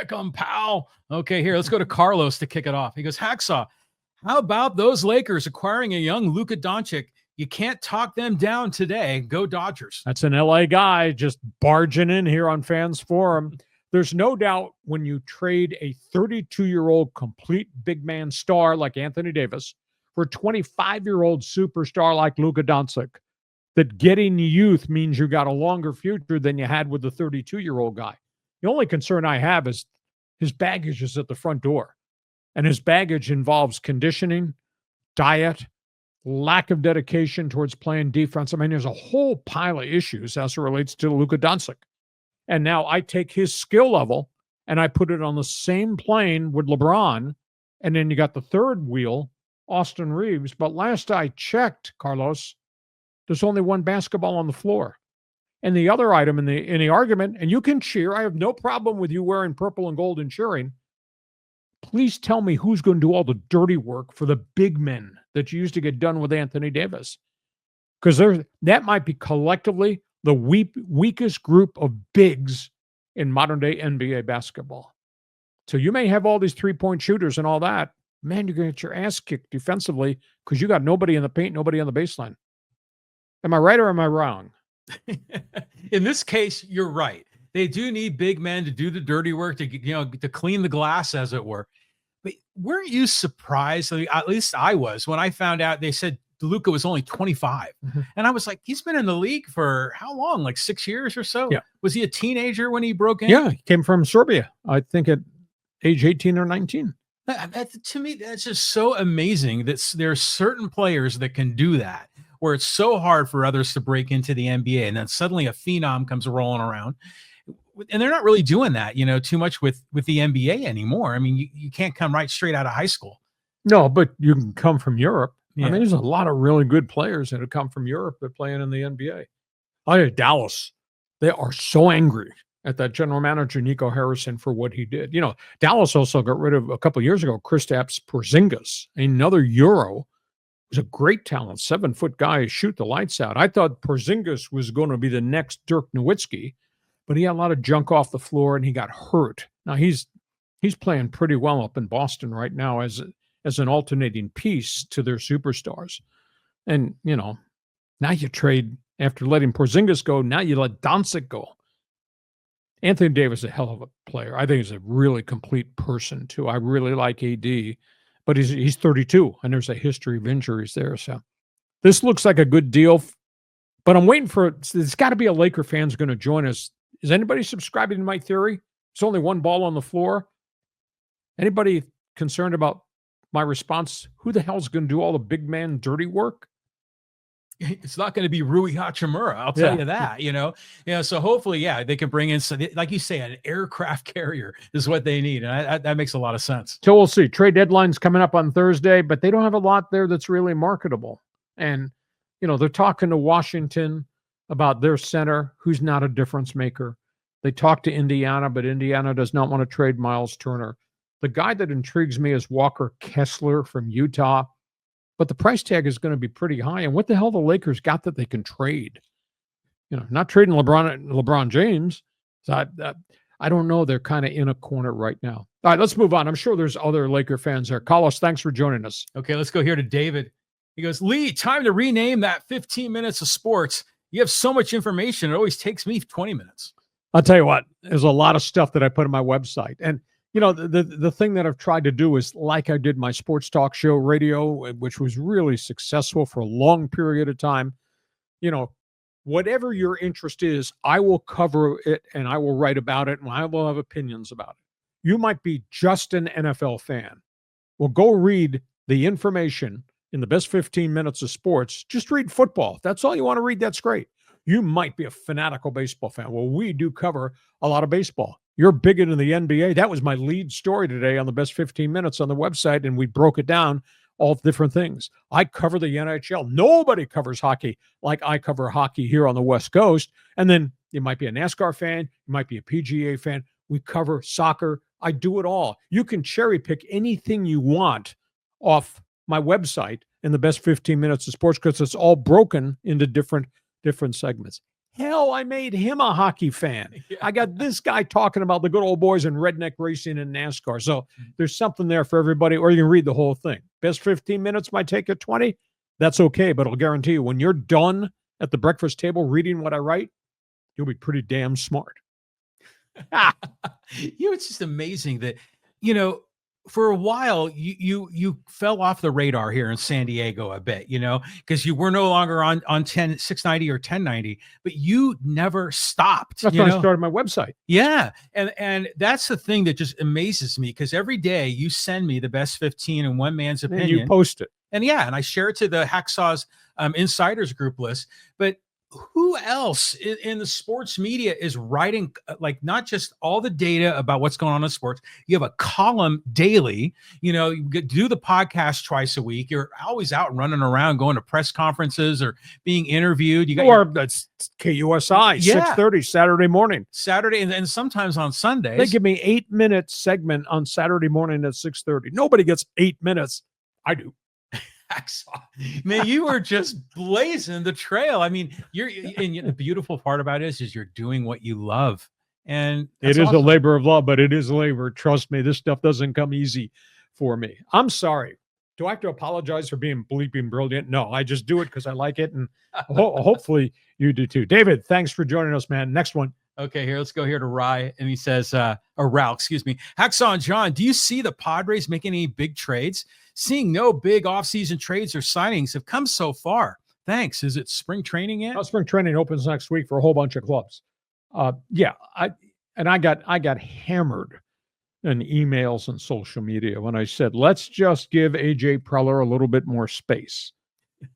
Pick 'em, pal. Okay, here, let's go to Carlos to kick it off. He goes, Hacksaw, how about those Lakers acquiring a young Luka Doncic? You can't talk them down today. Go Dodgers. That's an LA guy just barging in here on Fans Forum. There's no doubt when you trade a 32-year-old complete big man star like Anthony Davis for a 25-year-old superstar like Luka Doncic, that getting youth means you got a longer future than you had with the 32-year-old guy. The only concern I have is his baggage is at the front door. And his baggage involves conditioning, diet, lack of dedication towards playing defense. I mean, there's a whole pile of issues as it relates to Luka Doncic. And now I take his skill level and I put it on the same plane with LeBron. And then you got the third wheel, Austin Reeves. But last I checked, Carlos, there's only one basketball on the floor. And the other item in the argument, and you can cheer, I have no problem with you wearing purple and gold and cheering. Please tell me who's going to do all the dirty work for the big men that you used to get done with Anthony Davis. Because that might be collectively the weakest group of bigs in modern-day NBA basketball. So you may have all these three-point shooters and all that. Man, you're going to get your ass kicked defensively because you got nobody in the paint, nobody on the baseline. Am I right or am I wrong? In this case, you're right. They do need big men to do the dirty work, to clean the glass, as it were. But weren't you surprised? At least I was when I found out they said Luka was only 25. Mm-hmm. And I was like, he's been in the league for how long? Like 6 years or so? Yeah. Was he a teenager when he broke in? Yeah, he came from Serbia, I think at age 18 or 19. To me, that's just so amazing that there are certain players that can do that, where it's so hard for others to break into the NBA. And then suddenly a phenom comes rolling around. And they're not really doing that, too much with the NBA anymore. I mean, you can't come right straight out of high school. No, but you can come from Europe. Yeah. I mean, there's a lot of really good players that have come from Europe that playing in the NBA. Dallas, they are so angry at that general manager, Nico Harrison, for what he did. Dallas also got rid of, a couple of years ago, Kristaps Porzingis, another Euro. Was a great talent, 7-foot guy, shoot the lights out. I thought Porzingis was going to be the next Dirk Nowitzki, but he had a lot of junk off the floor and he got hurt. Now he's playing pretty well up in Boston right now as an alternating piece to their superstars. And, now you trade after letting Porzingis go. Now you let Doncic go. Anthony Davis is a hell of a player. I think he's a really complete person too. I really like AD, but he's 32 and there's a history of injuries there. So this looks like a good deal, but I'm waiting for it. There's got to be a Laker fans going to join us. Is anybody subscribing to my theory? It's only one ball on the floor. Anybody concerned about my response? Who the hell's going to do all the big man dirty work? It's not going to be Rui Hachimura. I'll tell you that, so hopefully, they can bring in, like you say, an aircraft carrier is what they need. And that makes a lot of sense. So we'll see. Trade deadline's coming up on Thursday, but they don't have a lot there that's really marketable. And, they're talking to Washington about their center, who's not a difference maker. They talked to Indiana, but Indiana does not want to trade Miles Turner. The guy that intrigues me is Walker Kessler from Utah, but the price tag is going to be pretty high. And what the hell the Lakers got that they can trade? Not trading LeBron James. So I don't know. They're kind of in a corner right now. All right, let's move on. I'm sure there's other Laker fans there. Carlos, thanks for joining us. Okay, let's go here to David. He goes, Lee, time to rename that 15 minutes of sports. You have so much information. It always takes me 20 minutes. I'll tell you what, there's a lot of stuff that I put on my website. And, the thing that I've tried to do is, like I did my sports talk show radio, which was really successful for a long period of time. Whatever your interest is, I will cover it and I will write about it and I will have opinions about it. You might be just an NFL fan. Well, go read the information in the best 15 minutes of sports. Just read football. If that's all you want to read, that's great. You might be a fanatical baseball fan. Well, we do cover a lot of baseball. You're bigger in the NBA. That was my lead story today on the best 15 minutes on the website, and we broke it down, all different things. I cover the NHL. Nobody covers hockey like I cover hockey here on the West Coast. And then you might be a NASCAR fan. You might be a PGA fan. We cover soccer. I do it all. You can cherry pick anything you want off my website in the best 15 minutes of sports because it's all broken into different segments. Hell, I made him a hockey fan. Yeah. I got this guy talking about the good old boys in redneck racing and NASCAR. So there's something there for everybody, or you can read the whole thing. Best 15 minutes might take you 20. That's okay, but I'll guarantee you when you're done at the breakfast table reading what I write, you'll be pretty damn smart. It's just amazing that, for a while you fell off the radar here in San Diego a bit, because you were no longer on 690 or 1090, but you never stopped. That's when I started my website. Yeah. And that's the thing that just amazes me, because every day you send me the best 15 in one man's opinion. And you post it. And I share it to the Hacksaw's insiders group list. But who else in the sports media is writing, like, not just all the data about what's going on in sports? You have a column daily, you do the podcast twice a week. You're always out running around, going to press conferences or being interviewed. You got that's KUSI, 6:30 Saturday morning. And sometimes on Sundays. They give me 8-minute segment on Saturday morning at 6:30. Nobody gets 8 minutes. I do. Man, you were just blazing the trail. I mean, and the beautiful part about it is you're doing what you love. And it is awesome. A labor of love, but it is labor. Trust me, this stuff doesn't come easy for me. I'm sorry. Do I have to apologize for being bleeping brilliant? No, I just do it because I like it. And hopefully you do too. David, thanks for joining us, man. Next one. Okay, let's go here to Rye. And he says, or Ralph, excuse me. Hacksaw and John, do you see the Padres making any big trades? Seeing no big offseason trades or signings have come so far. Thanks. Is it spring training yet? Spring training opens next week for a whole bunch of clubs. I got hammered in emails and social media when I said, let's just give AJ Preller a little bit more space.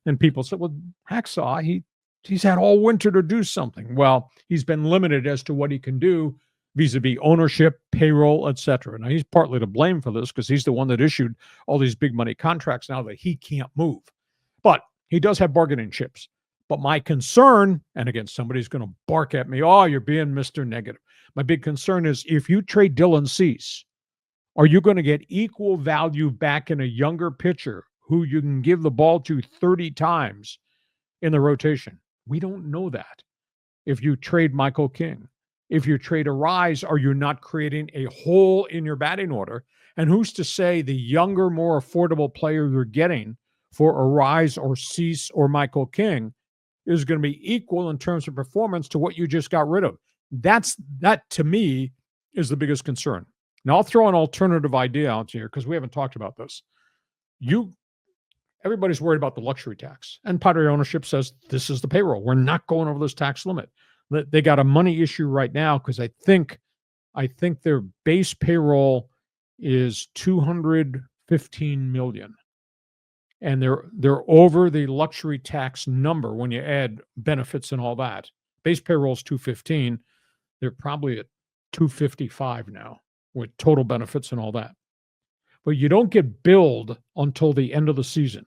And people said, well, Hacksaw, he's had all winter to do something. Well, he's been limited as to what he can do vis-a-vis ownership, payroll, etc. Now, he's partly to blame for this because he's the one that issued all these big money contracts now that he can't move. But he does have bargaining chips. But my concern, and again, somebody's going to bark at me, oh, you're being Mr. Negative. My big concern is if you trade Dylan Cease, are you going to get equal value back in a younger pitcher who you can give the ball to 30 times in the rotation? We don't know that. If you trade Michael King, if you trade Arise, are you not creating a hole in your batting order? And who's to say the younger, more affordable player you're getting for Arise or Cease or Michael King is going to be equal in terms of performance to what you just got rid of? That to me is the biggest concern. Now I'll throw an alternative idea out here because we haven't talked about this. Everybody's worried about the luxury tax, and Padre ownership says this is the payroll. We're not going over this tax limit. They got a money issue right now because I think their base payroll is $215 million, and they're over the luxury tax number when you add benefits and all that. Base payroll is 215. They're probably at 255 now with total benefits and all that. But you don't get billed until the end of the season.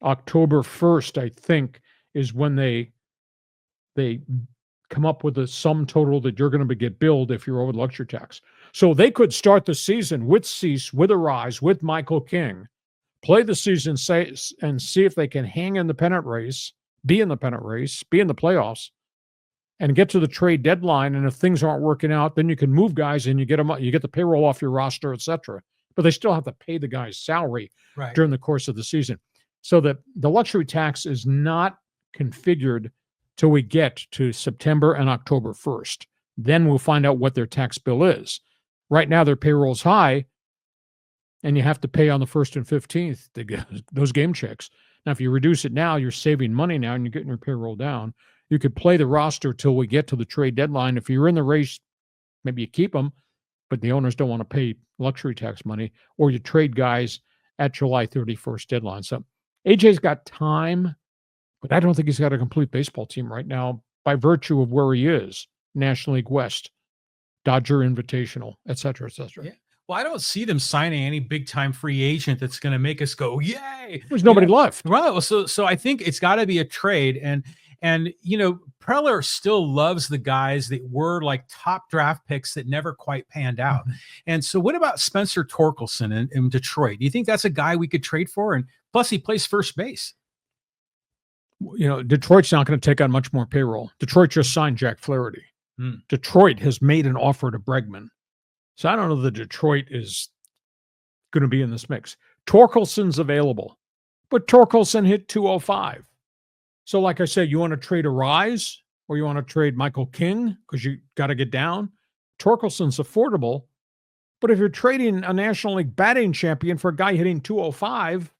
October 1st, I think, is when they come up with a sum total that you're going to get billed if you're over the luxury tax. So they could start the season with Cease, with Arise, with Michael King, play the season and see if they can hang in the pennant race, be in the playoffs, and get to the trade deadline. And if things aren't working out, then you can move guys and you get the payroll off your roster, etc. But they still have to pay the guy's salary during the course of the season. So that the luxury tax is not configured till we get to September and October 1st. Then we'll find out what their tax bill is. Right now, their payroll's high, and you have to pay on the 1st and 15th to get those game checks. Now, if you reduce it now, you're saving money now, and you're getting your payroll down. You could play the roster till we get to the trade deadline. If you're in the race, maybe you keep them, but the owners don't want to pay luxury tax money, or you trade guys at July 31st deadline. So AJ's got time, but I don't think he's got a complete baseball team right now by virtue of where he is. National League West, Dodger Invitational, et cetera, et cetera. Yeah. Well, I don't see them signing any big-time free agent that's going to make us go, yay! There's nobody left. Well, so I think it's got to be a trade. And Preller still loves the guys that were like top draft picks that never quite panned out. Mm-hmm. And so what about Spencer Torkelson in Detroit? Do you think that's a guy we could trade for? And plus he plays first base. Detroit's not going to take on much more payroll. Detroit just signed Jack Flaherty. Detroit has made an offer to Bregman. So I don't know that Detroit is going to be in this mix. Torkelson's available, but Torkelson hit 205. So like I said, you want to trade a Rise or you want to trade Michael King because you got to get down. Torkelson's affordable, but if you're trading a National League batting champion for a guy hitting 205,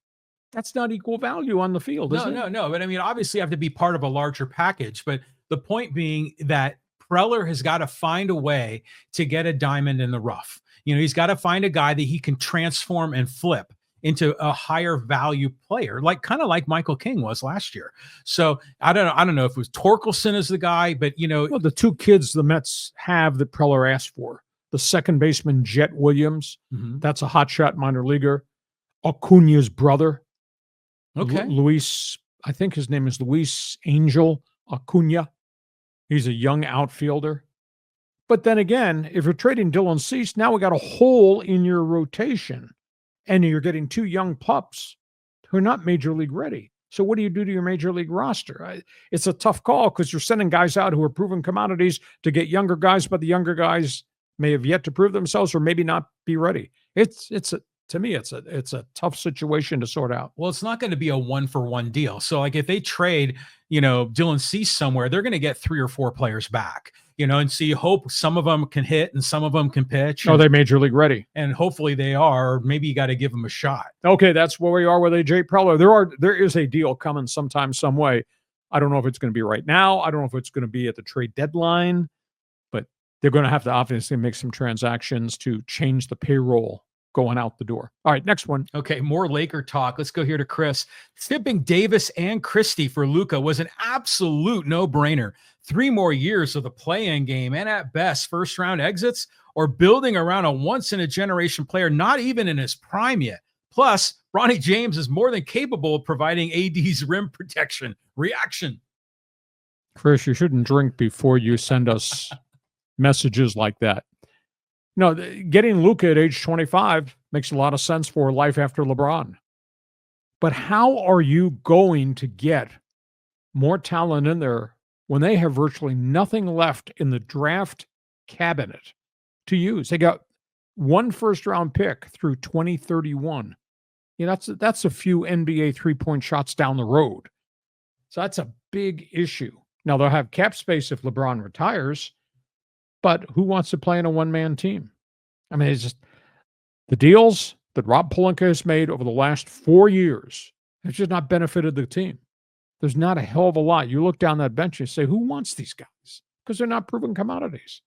that's not equal value on the field, is it? No. But I mean, obviously you have to be part of a larger package. But the point being that Preller has got to find a way to get a diamond in the rough. He's got to find a guy that he can transform and flip into a higher value player, kind of like Michael King was last year. So I don't know if it was Torkelson as the guy, but well, the two kids the Mets have that Preller asked for, the second baseman Jet Williams, that's a hotshot minor leaguer. Acuna's brother, Luis, I think his name is Luis Angel Acuna. He's a young outfielder. But then again, if you're trading Dylan Cease, now we got a hole in your rotation, and you're getting two young pups who are not major league ready. So what do you do to your major league roster? It's a tough call because you're sending guys out who are proven commodities to get younger guys, but the younger guys may have yet to prove themselves or maybe not be ready. To me, it's a tough situation to sort out. Well, it's not going to be a 1-for-1 deal. So if they trade, Dylan Cease somewhere, they're going to get 3 or 4 players back, and so you hope some of them can hit and some of them can pitch. Are they major league ready? And hopefully they are. Or maybe you got to give them a shot. Okay, that's where we are with AJ Preller. There is a deal coming sometime, some way. I don't know if it's going to be right now. I don't know if it's going to be at the trade deadline, but they're going to have to obviously make some transactions to change the payroll going out the door. All right, next one. Okay, more Laker talk. Let's go here to Chris. Tipping Davis and Christie for Luka was an absolute no-brainer. 3 more years of the play-in game and at best first-round exits, or building around a once-in-a-generation player not even in his prime yet. Plus, Bronny James is more than capable of providing AD's rim protection. Reaction. Chris, you shouldn't drink before you send us messages like that. Getting Luka at age 25 makes a lot of sense for life after LeBron. But how are you going to get more talent in there when they have virtually nothing left in the draft cabinet to use? They got 1 first-round pick through 2031. That's a few NBA three-point shots down the road. So that's a big issue. Now, they'll have cap space if LeBron retires, but who wants to play in a one-man team? I mean, it's just the deals that Rob Pelinka has made over the last 4 years have just not benefited the team. There's not a hell of a lot. You look down that bench and say, who wants these guys? Because they're not proven commodities.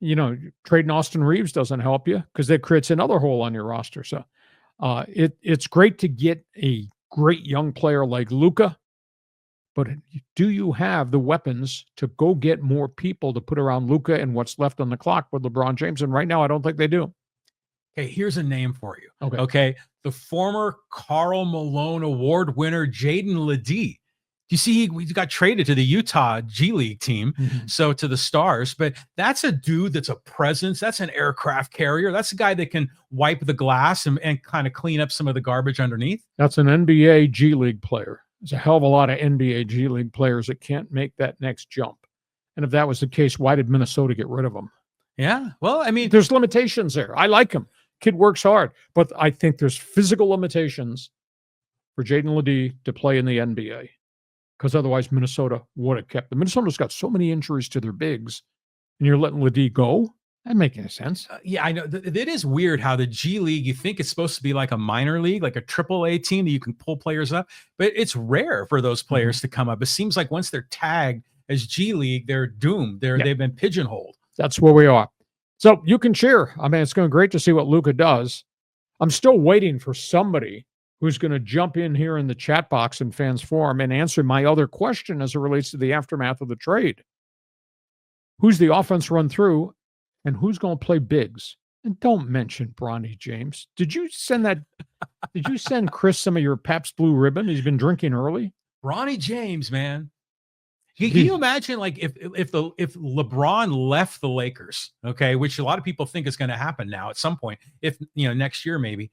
Trading Austin Reeves doesn't help you because that creates another hole on your roster. So it's great to get a great young player like Luka, but do you have the weapons to go get more people to put around Luka and what's left on the clock with LeBron James? And right now, I don't think they do. Okay, here's a name for you. Okay. The former Karl Malone Award winner, Jaden Ledee. You see, he got traded to the Utah G League team, so to the Stars. But that's a dude that's a presence. That's an aircraft carrier. That's a guy that can wipe the glass and kind of clean up some of the garbage underneath. That's an NBA G League player. There's a hell of a lot of NBA G League players that can't make that next jump. And if that was the case, why did Minnesota get rid of him? Yeah, well, I mean, there's limitations there. I like him. Kid works hard. But I think there's physical limitations for Jaden Ledee to play in the NBA. Because otherwise Minnesota would have kept them. Minnesota's got so many injuries to their bigs, and you're letting Ledee go? That makes any sense. Yeah, I know. It is weird how the G League, you think it's supposed to be like a minor league, like a AAA team that you can pull players up, but it's rare for those players to come up. It seems like once they're tagged as G League, they're doomed. They've been pigeonholed. That's where we are. So you can cheer. I mean, it's going to be great to see what Luka does. I'm still waiting for somebody who's going to jump in here in the chat box in Fans Forum and answer my other question as it relates to the aftermath of the trade. Who's the offense run through, and who's going to play bigs? And don't mention Bronny James. Did you send Chris some of your Pabst Blue Ribbon? He's been drinking early. Bronny James, man. Can you imagine, like, if LeBron left the Lakers, okay, which a lot of people think is going to happen now at some point, if next year maybe.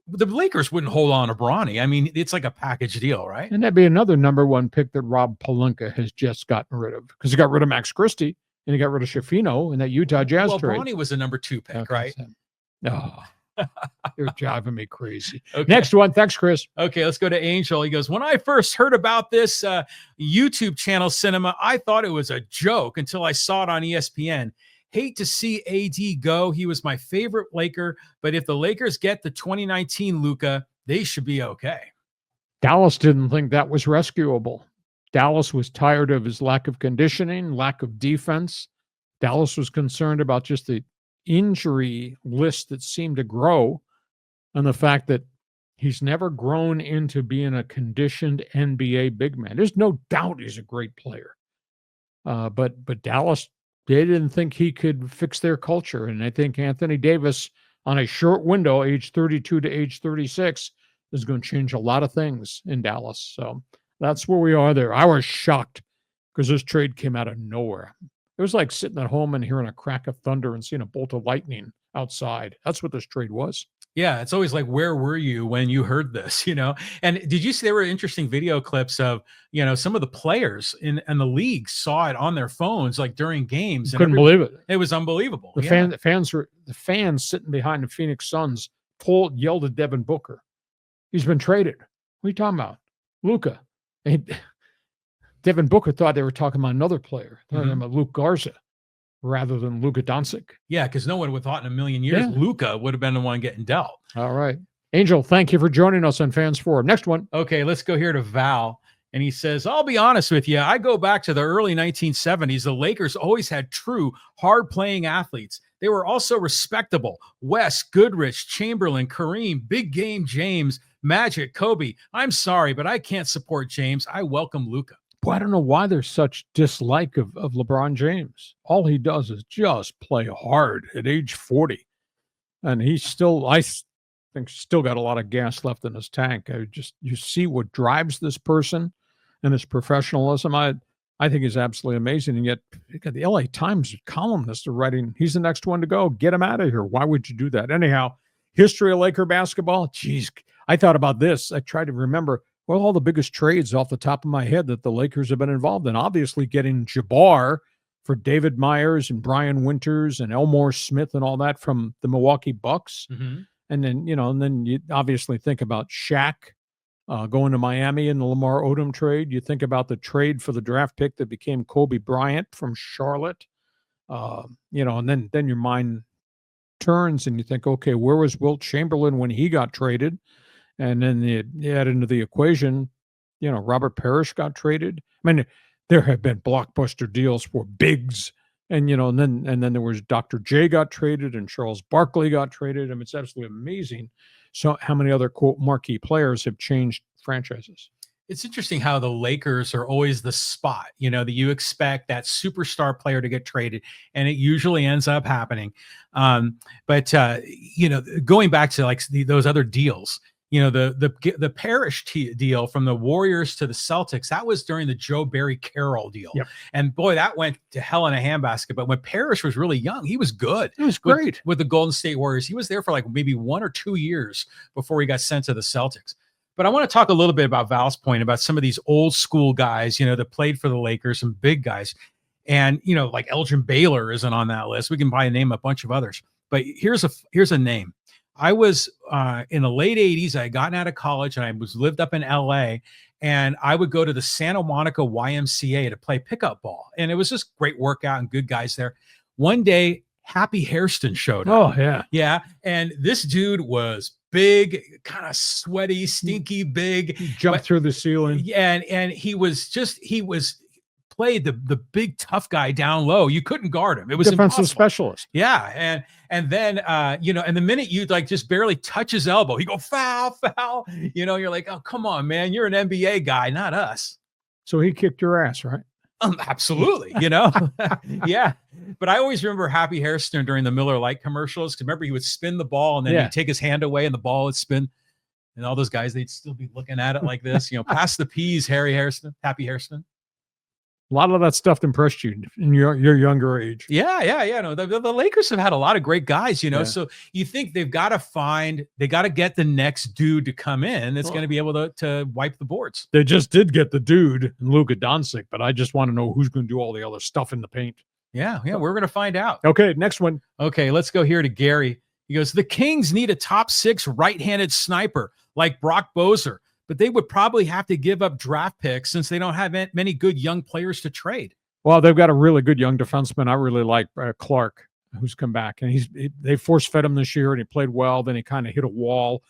the Lakers wouldn't hold on to Bronny. I mean, it's like a package deal, right? And that'd be another number one pick that Rob Pelinka has just gotten rid of, because he got rid of Max Christie and he got rid of Shafino in that Utah Jazz trade. Bronny was a number 2 pick, right? No. You're driving me crazy. Okay. Next one. Thanks, Chris. Okay, let's go to Angel. He goes, when I first heard about this YouTube channel cinema, I thought it was a joke until I saw it on ESPN. Hate to see AD go. He was my favorite Laker, but if the Lakers get the 2019 Luka, they should be okay. Dallas didn't think that was rescuable. Dallas was tired of his lack of conditioning, lack of defense. Dallas was concerned about just the injury list that seemed to grow, and the fact that he's never grown into being a conditioned NBA big man. There's no doubt he's a great player. But Dallas, they didn't think he could fix their culture. And I think Anthony Davis, on a short window, age 32 to age 36, is going to change a lot of things in Dallas. So that's where we are there. I was shocked because this trade came out of nowhere. It was like sitting at home and hearing a crack of thunder and seeing a bolt of lightning outside. That's what this trade was. Yeah, it's always like, where were you when you heard this, And did you see there were interesting video clips of, some of the players in the league saw it on their phones, like during games. Couldn't believe it. It was unbelievable. The fans sitting behind the Phoenix Suns yelled at Devin Booker. He's been traded. What are you talking about? Luka. Devin Booker thought they were talking about another player, talking about Luke Garza rather than Luka Doncic. Yeah, because no one would have thought in a million years Luka would have been the one getting dealt. All right. Angel, thank you for joining us on Fans Forum. Next one. Okay, let's go here to Val. And he says, I'll be honest with you. I go back to the early 1970s. The Lakers always had true, hard-playing athletes. They were also respectable. West, Goodrich, Chamberlain, Kareem, Big Game James, Magic, Kobe. I'm sorry, but I can't support James. I welcome Luka. Well, I don't know why there's such dislike of LeBron James. All he does is just play hard at age 40. And he's still, I think, still got a lot of gas left in his tank. You see what drives this person and his professionalism. I think is absolutely amazing. And yet, you got the LA Times columnists are writing, he's the next one to go. Get him out of here. Why would you do that? Anyhow, history of Laker basketball. Geez, I thought about this. I tried to remember all the biggest trades off the top of my head that the Lakers have been involved in. Obviously, getting Jabbar for David Myers and Brian Winters and Elmore Smith and all that from the Milwaukee Bucks. Mm-hmm. And then you obviously think about Shaq going to Miami in the Lamar Odom trade. You think about the trade for the draft pick that became Kobe Bryant from Charlotte. And then your mind turns and you think, okay, where was Wilt Chamberlain when he got traded? And then you add into the equation, Robert Parrish got traded. I mean, there have been blockbuster deals for bigs, and then there was Dr. J got traded and Charles Barkley got traded. I mean, it's absolutely amazing. So how many other quote marquee players have changed franchises? It's interesting how the Lakers are always the spot, that you expect that superstar player to get traded, and it usually ends up happening. But going back to like those other deals, the Parrish deal from the Warriors to the Celtics, that was during the Joe Barry Carroll deal. Yep. And boy, that went to hell in a handbasket. But when Parrish was really young, he was good. It was great with the Golden State Warriors. He was there for like maybe 1 or 2 years before he got sent to the Celtics. But I want to talk a little bit about Val's point about some of these old school guys, that played for the Lakers, some big guys. And, like Elgin Baylor isn't on that list. We can probably name a bunch of others. But here's a name. I was in the late 80s. I had gotten out of college and I lived up in LA, and I would go to the Santa Monica YMCA to play pickup ball. And it was just great workout and good guys there. One day, Happy Hairston showed up. Oh, yeah. Yeah. And this dude was big, kind of sweaty, stinky, big. He jumped through the ceiling. Yeah. And he played the big tough guy down low. You couldn't guard him. It was defensive impossible. Specialist. Yeah. And then and the minute you like just barely touch his elbow, he go foul. You're like, oh, come on, man. You're an NBA guy, not us. So he kicked your ass, right? Absolutely. Yeah. But I always remember Happy Hairston during the Miller Lite commercials. Because remember, he would spin the ball and then he'd take his hand away and the ball would spin. And all those guys, they'd still be looking at it like this, pass the peas, Happy Hairston. A lot of that stuff impressed you in your younger age. Yeah. No, the Lakers have had a lot of great guys, Yeah. so you think they got to get the next dude to come in that's going to be able to wipe the boards. They just did get the dude, Luka Doncic, but I just want to know who's going to do all the other stuff in the paint. Yeah, we're going to find out. Okay, next one. Okay, let's go here to Gary. He goes, the Kings need a top 6 right-handed sniper like Brock Boser, but they would probably have to give up draft picks since they don't have many good young players to trade. Well, they've got a really good young defenseman. I really like Clark, who's come back, and they force-fed him this year, and he played well. Then he kind of hit a wall,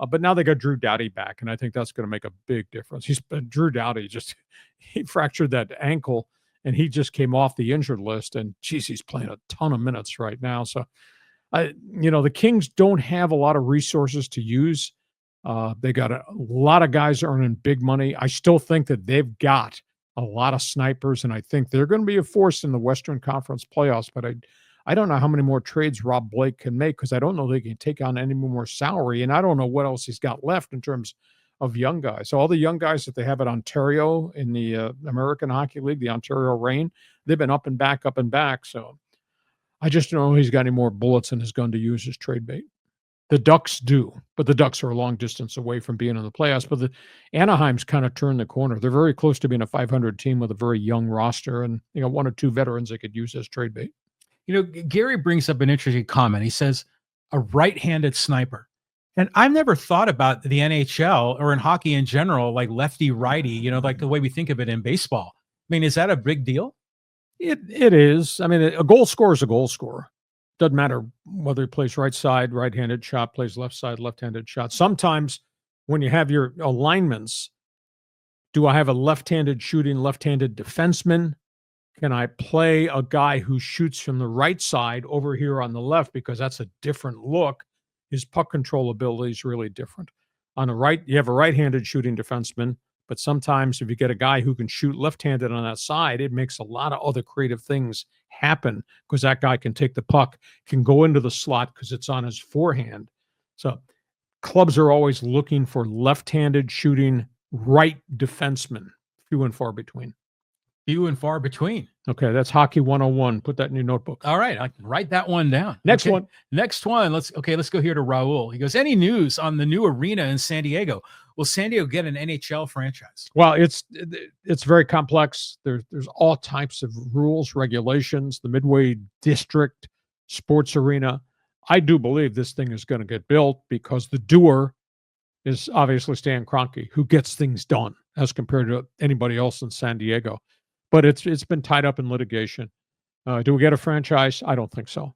but now they got Drew Doughty back, and I think that's going to make a big difference. Drew Doughty he fractured that ankle, and he just came off the injured list, and geez, he's playing a ton of minutes right now. So, the Kings don't have a lot of resources to use. They got a lot of guys earning big money. I still think that they've got a lot of snipers, and I think they're going to be a force in the Western Conference playoffs. But I don't know how many more trades Rob Blake can make, because I don't know they can take on any more salary, and I don't know what else he's got left in terms of young guys. So all the young guys that they have at Ontario in the American Hockey League, the Ontario Reign, they've been up and back. So I just don't know if he's got any more bullets in his gun to use as trade bait. The Ducks do, but the Ducks are a long distance away from being in the playoffs. But the Anaheim's kind of turned the corner. They're very close to being a 500 team with a very young roster, and 1 or 2 veterans they could use as trade bait. Gary brings up an interesting comment. He says a right-handed sniper. And I've never thought about the NHL or in hockey in general, like lefty-righty, like the way we think of it in baseball. I mean, is that a big deal? It is. I mean, a goal scorer is a goal scorer. Doesn't matter whether he plays right side, right-handed shot, plays left side, left-handed shot. Sometimes when you have your alignments, do I have a left-handed shooting, left-handed defenseman? Can I play a guy who shoots from the right side over here on the left, because that's a different look? His puck control ability is really different. On the right, you have a right-handed shooting defenseman, but sometimes if you get a guy who can shoot left-handed on that side, it makes a lot of other creative things happen, because that guy can take the puck, can go into the slot because it's on his forehand. So clubs are always looking for left-handed shooting right defensemen, few and far between. Few and far between. Okay, that's Hockey 101. Put that in your notebook. All right, I can write that one down. Next one. Let's go here to Raul. He goes, any news on the new arena in San Diego? Will San Diego get an NHL franchise? Well, it's very complex. There's all types of rules, regulations, the Midway District Sports Arena. I do believe this thing is going to get built, because the doer is obviously Stan Kroenke, who gets things done as compared to anybody else in San Diego. But it's been tied up in litigation. Do we get a franchise? I don't think so.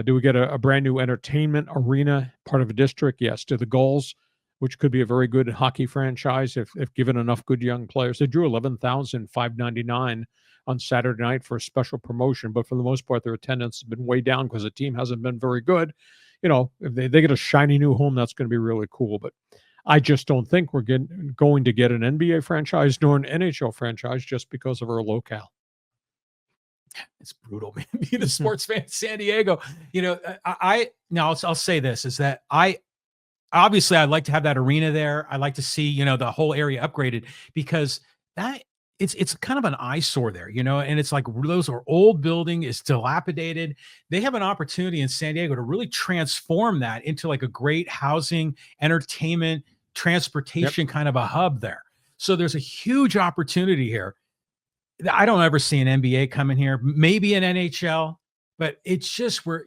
Do we get a brand new entertainment arena, part of a district? Yes. Do the Gulls, which could be a very good hockey franchise if given enough good young players. They drew 11,599 on Saturday night for a special promotion, but for the most part, their attendance has been way down because the team hasn't been very good. If they get a shiny new home, that's going to be really cool. But I just don't think we're going to get an NBA franchise nor an NHL franchise just because of our locale. It's brutal, man. Being a sports fan in San Diego, I'll say this is that I'd like to have that arena there. I'd like to see, the whole area upgraded, because that it's kind of an eyesore there, and it's like those are old building, is dilapidated. They have an opportunity in San Diego to really transform that into like a great housing, entertainment, transportation kind of a hub there. So there's a huge opportunity here. I don't ever see an NBA coming here, maybe an NHL, but it's just we're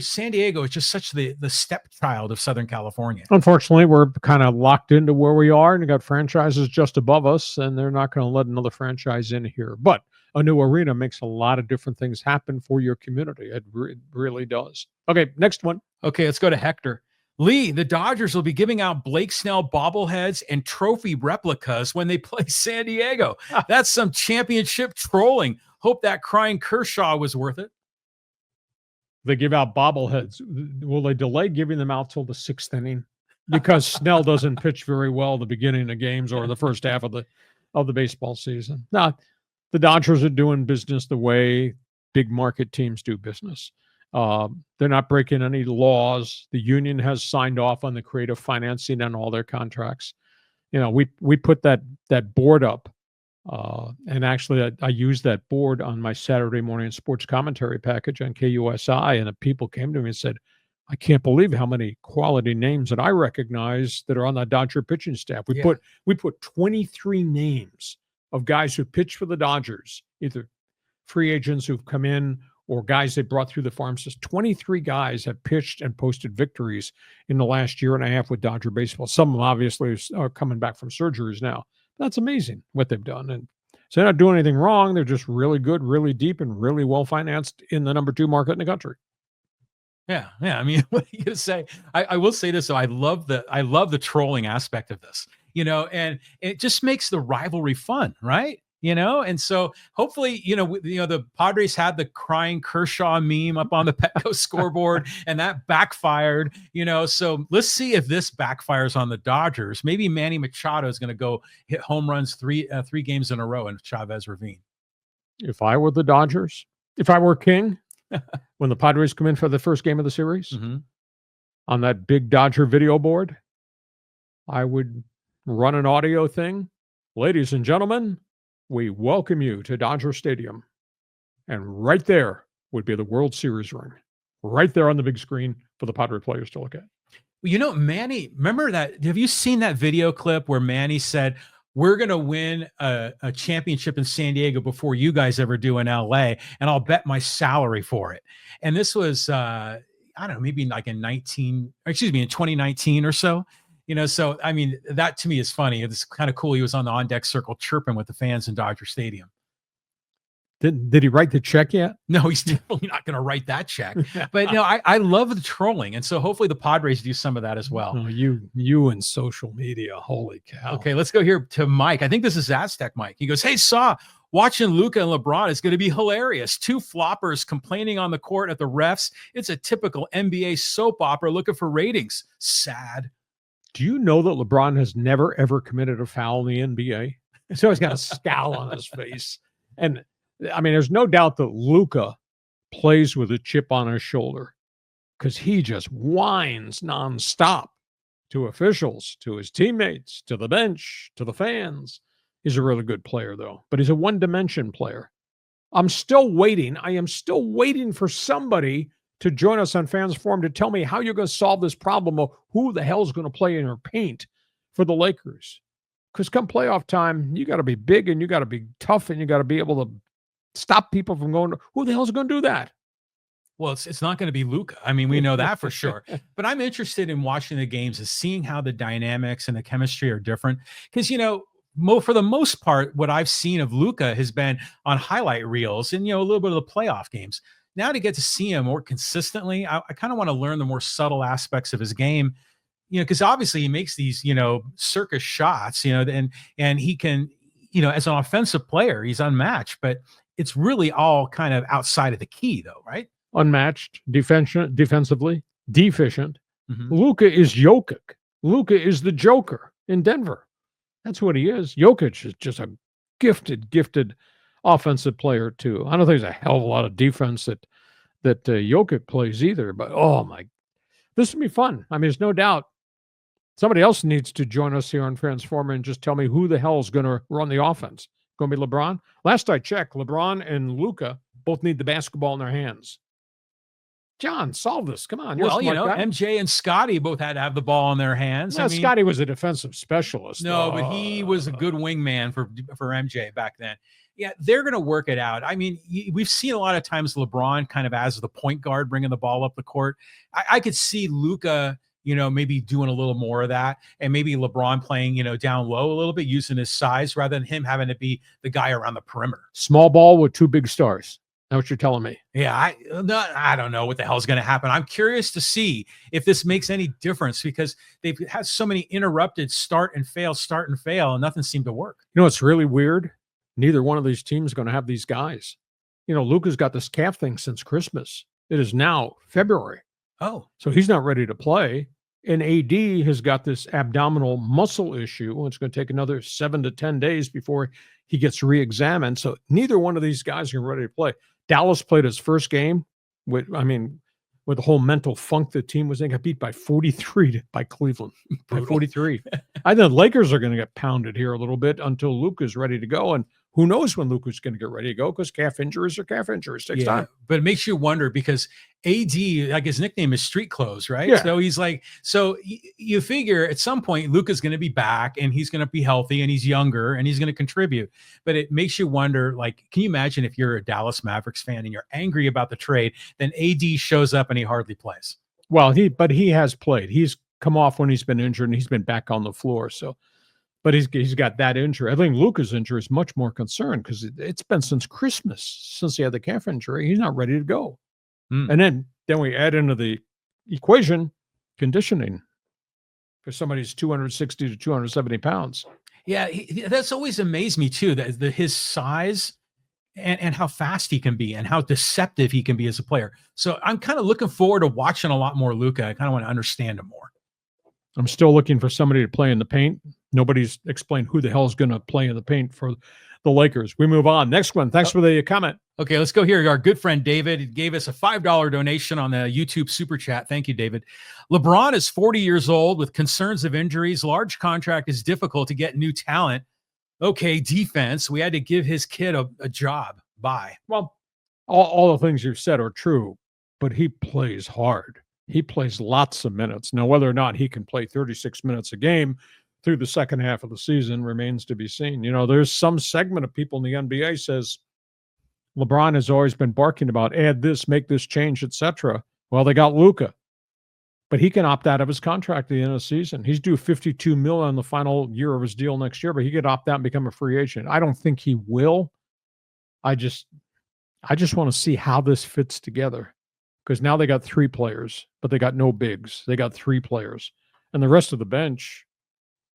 San Diego is just such the stepchild of Southern California. Unfortunately, we're kind of locked into where we are, and you got franchises just above us, and they're not going to let another franchise in here. But a new arena makes a lot of different things happen for your community. It really does. Okay, next one. Okay, let's go to Hector. Lee, the Dodgers will be giving out Blake Snell bobbleheads and trophy replicas when they play San Diego. That's some championship trolling. Hope that crying Kershaw was worth it. They give out bobbleheads. Will they delay giving them out till the 6th inning? Because Snell doesn't pitch very well at the beginning of games or the first half of the baseball season. Now, the Dodgers are doing business the way big market teams do business. They're not breaking any laws. The union has signed off on the creative financing and all their contracts. We put that board up And actually, I used that board on my Saturday morning sports commentary package on KUSI, and the people came to me and said, I can't believe how many quality names that I recognize that are on the Dodger pitching staff. We put 23 names of guys who pitched for the Dodgers, either free agents who've come in or guys they brought through the farm system. 23 guys have pitched and posted victories in the last year and a half with Dodger baseball. Some of them obviously are coming back from surgeries now. That's amazing what they've done. And so they're not doing anything wrong. They're just really good, really deep, and really well financed in the number 2 market in the country. Yeah. I mean, what are you gonna say? I will say this though. I love the trolling aspect of this, and it just makes the rivalry fun, right? And so hopefully, the Padres had the crying Kershaw meme up on the Petco scoreboard, and that backfired, so let's see if this backfires on the Dodgers. Maybe Manny Machado is going to go hit home runs three games in a row in Chavez Ravine. If I were the Dodgers, if I were King, when the Padres come in for the first game of the series, on that big Dodger video board, I would run an audio thing. Ladies and gentlemen, we welcome you to Dodger Stadium. And right there would be the World Series ring, right there on the big screen for the Padre players to look at. Well, Manny, remember that? Have you seen that video clip where Manny said, we're going to win a championship in San Diego before you guys ever do in LA, and I'll bet my salary for it. And this was, I don't know, maybe like in 2019 or so. So, I mean, that to me is funny. It's kind of cool. He was on the on-deck circle chirping with the fans in Dodger Stadium. Did he write the check yet? No, he's definitely not going to write that check. But no, I love the trolling. And so hopefully the Padres do some of that as well. Oh, you and social media. Holy cow. Okay, let's go here to Mike. I think this is Aztec Mike. He goes, hey, watching Luka and LeBron is going to be hilarious. 2 floppers complaining on the court at the refs. It's a typical NBA soap opera looking for ratings. Sad. Do you know that LeBron has never, ever committed a foul in the NBA? He's always got a scowl on his face. And, I mean, there's no doubt that Luka plays with a chip on his shoulder because he just whines nonstop to officials, to his teammates, to the bench, to the fans. He's a really good player, though, but he's a one-dimension player. I am still waiting for somebody to join us on Fans Forum to tell me how you're going to solve this problem of who the hell is going to play in your paint for the Lakers. Because come playoff time, you got to be big and you got to be tough and you got to be able to stop people from going, who the hell is going to do that? Well, it's not going to be Luka. I mean, we know that for sure. But I'm interested in watching the games and seeing how the dynamics and the chemistry are different. Because, for the most part, what I've seen of Luka has been on highlight reels and, a little bit of the playoff games. Now to get to see him more consistently, I kind of want to learn the more subtle aspects of his game, because obviously he makes these, circus shots, and he can, as an offensive player, he's unmatched, but it's really all kind of outside of the key though, right? Unmatched, defensively, deficient. Luka is Jokic. Luka is the Joker in Denver. That's what he is. Jokic is just a gifted offensive player too. I don't think there's a hell of a lot of defense that Jokic plays either, but this will be fun. I mean, there's no doubt somebody else needs to join us here on Transformer and just tell me who the hell is going to run the offense. Going to be LeBron? Last I checked, LeBron and Luka both need the basketball in their hands. John, solve this. Come on. Well, MJ and Scotty both had to have the ball in their hands. Yeah, Scotty was a defensive specialist. No, but he was a good wingman for MJ back then. Yeah, they're going to work it out. I mean, we've seen a lot of times LeBron kind of as the point guard bringing the ball up the court. I could see Luka, maybe doing a little more of that, and maybe LeBron playing, down low a little bit, using his size rather than him having to be the guy around the perimeter. Small ball with 2 big stars. That's what you're telling me. Yeah, I don't know what the hell is going to happen. I'm curious to see if this makes any difference because they've had so many interrupted start and fail, and nothing seemed to work. It's really weird. Neither one of these teams is going to have these guys. Luka's got this calf thing since Christmas. It is now February. Oh. So he's not ready to play. And AD has got this abdominal muscle issue. And it's going to take another 7 to 10 days before he gets re-examined. So neither one of these guys are ready to play. Dallas played his first game with with the whole mental funk the team was in. Got beat by 43 by Cleveland. By 43. I think the Lakers are going to get pounded here a little bit until Luka's ready to go. And who knows when Luka's going to get ready to go, because calf injuries are calf injuries. Takes time. But it makes you wonder, because AD, like, his nickname is Street Clothes, right? Yeah. So he's like, so you figure at some point Luka's going to be back and he's going to be healthy and he's younger and he's going to contribute. But it makes you wonder, like, can you imagine if you're a Dallas Mavericks fan and you're angry about the trade, then AD shows up and he hardly plays? Well, he has played. He's come off when he's been injured and he's been back on the floor. So, but he's got that injury. I think Luka's injury is much more concerned, because it's been since Christmas since he had the calf injury. He's not ready to go. And then we add into the equation conditioning for somebody who's 260 to 270 pounds. Yeah, that's always amazed me too, that his size and how fast he can be and how deceptive he can be as a player. So I'm kind of looking forward to watching a lot more Luka. I kind of want to understand him more. I'm still looking for somebody to play in the paint. Nobody's explained who the hell is going to play in the paint for the Lakers. We move on. Next one. Thanks for the comment. Okay, let's go here. Our good friend David gave us a $5 donation on the YouTube super chat. Thank you, David. LeBron is 40 years old with concerns of injuries. Large contract is difficult to get new talent. Okay, defense. We had to give his kid a job. Bye. Well, all the things you've said are true, but he plays hard. He plays lots of minutes. Now, whether or not he can play 36 minutes a game through the second half of the season remains to be seen. You know, there's some segment of people in the NBA says LeBron has always been barking about add this, make this change, etc. Well, they got Luka, but he can opt out of his contract at the end of the season. He's due $52 million on the final year of his deal next year, but he could opt out and become a free agent. I don't think he will. I just want to see how this fits together, because now they got 3 players, but they got no bigs. They got 3 players, and the rest of the bench,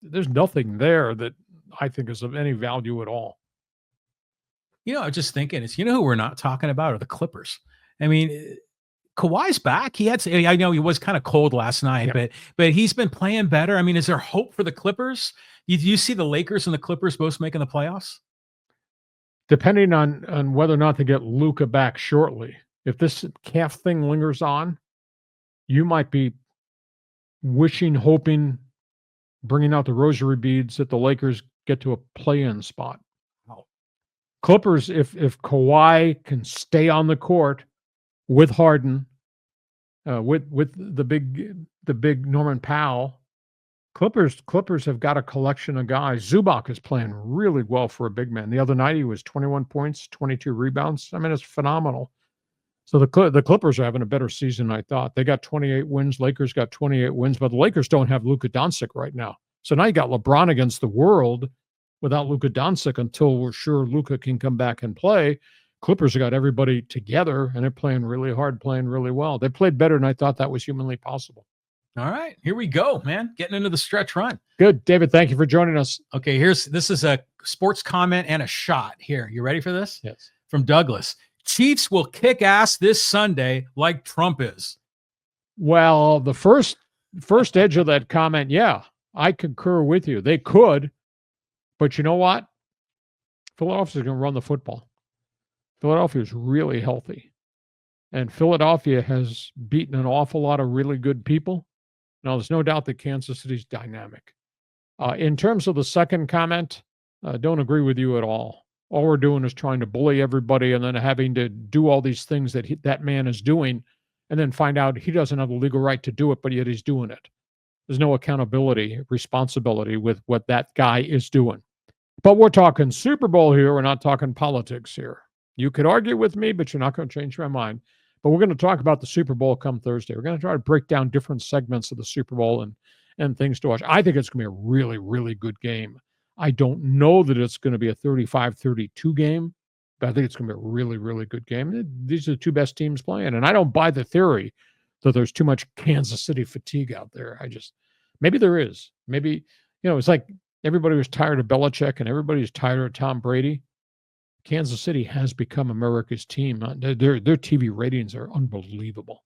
there's nothing there that I think is of any value at all. You know, I was just thinking, who we're not talking about are the Clippers. I mean, Kawhi's back. I know he was kind of cold last night, but he's been playing better. I mean, is there hope for the Clippers? Do you see the Lakers and the Clippers both making the playoffs? Depending on whether or not they get Luka back shortly. If this calf thing lingers on, you might be wishing, hoping, bringing out the rosary beads that the Lakers get to a play-in spot. Wow. Clippers, if Kawhi can stay on the court with Harden, with the big Norman Powell, Clippers have got a collection of guys. Zubac is playing really well for a big man. The other night he was 21 points, 22 rebounds. I mean, it's phenomenal. So the Clippers are having a better season than I thought. They got 28 wins. Lakers got 28 wins, but the Lakers don't have Luka Doncic right now. So now you got LeBron against the world without Luka Doncic until we're sure Luka can come back and play. Clippers have got everybody together, and they're playing really hard, playing really well. They played better than I thought that was humanly possible. All right, here we go, man. Getting into the stretch run. Good. David, thank you for joining us. Okay, this is a sports comment and a shot here. You ready for this? Yes. From Douglas. Chiefs will kick ass this Sunday like Trump is. Well, the first edge of that comment, yeah, I concur with you. They could, but you know what? Philadelphia's going to run the football. Philadelphia is really healthy. And Philadelphia has beaten an awful lot of really good people. Now, there's no doubt that Kansas City's dynamic. In terms of the second comment, don't agree with you at all. All we're doing is trying to bully everybody and then having to do all these things that that man is doing, and then find out he doesn't have the legal right to do it, but yet he's doing it. There's no accountability, responsibility with what that guy is doing. But we're talking Super Bowl here. We're not talking politics here. You could argue with me, but you're not going to change my mind. But we're going to talk about the Super Bowl come Thursday. We're going to try to break down different segments of the Super Bowl and things to watch. I think it's going to be a really, really good game. I don't know that it's going to be a 35-32 game, but I think it's going to be a really, really good game. These are the 2 best teams playing. And I don't buy the theory that there's too much Kansas City fatigue out there. Maybe there is. Maybe, it's like everybody was tired of Belichick and everybody's tired of Tom Brady. Kansas City has become America's team. Their TV ratings are unbelievable.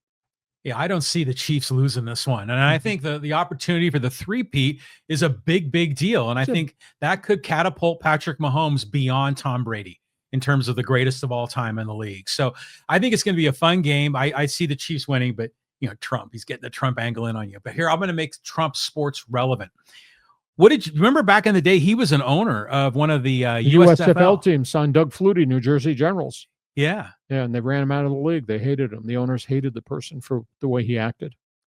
Yeah, I don't see the Chiefs losing this one. And I think the opportunity for the three-peat is a big, big deal. And I think that could catapult Patrick Mahomes beyond Tom Brady. in terms of the greatest of all time in the league. So I think it's going to be a fun game. I see the Chiefs winning, but Trump, he's getting the Trump angle in on you. But here, I'm going to make Trump sports relevant. What did you remember back in the day? He was an owner of one of the USFL teams, signed Doug Flutie, New Jersey Generals. Yeah. Yeah, and they ran him out of the league. They hated him. The owners hated the person for the way he acted.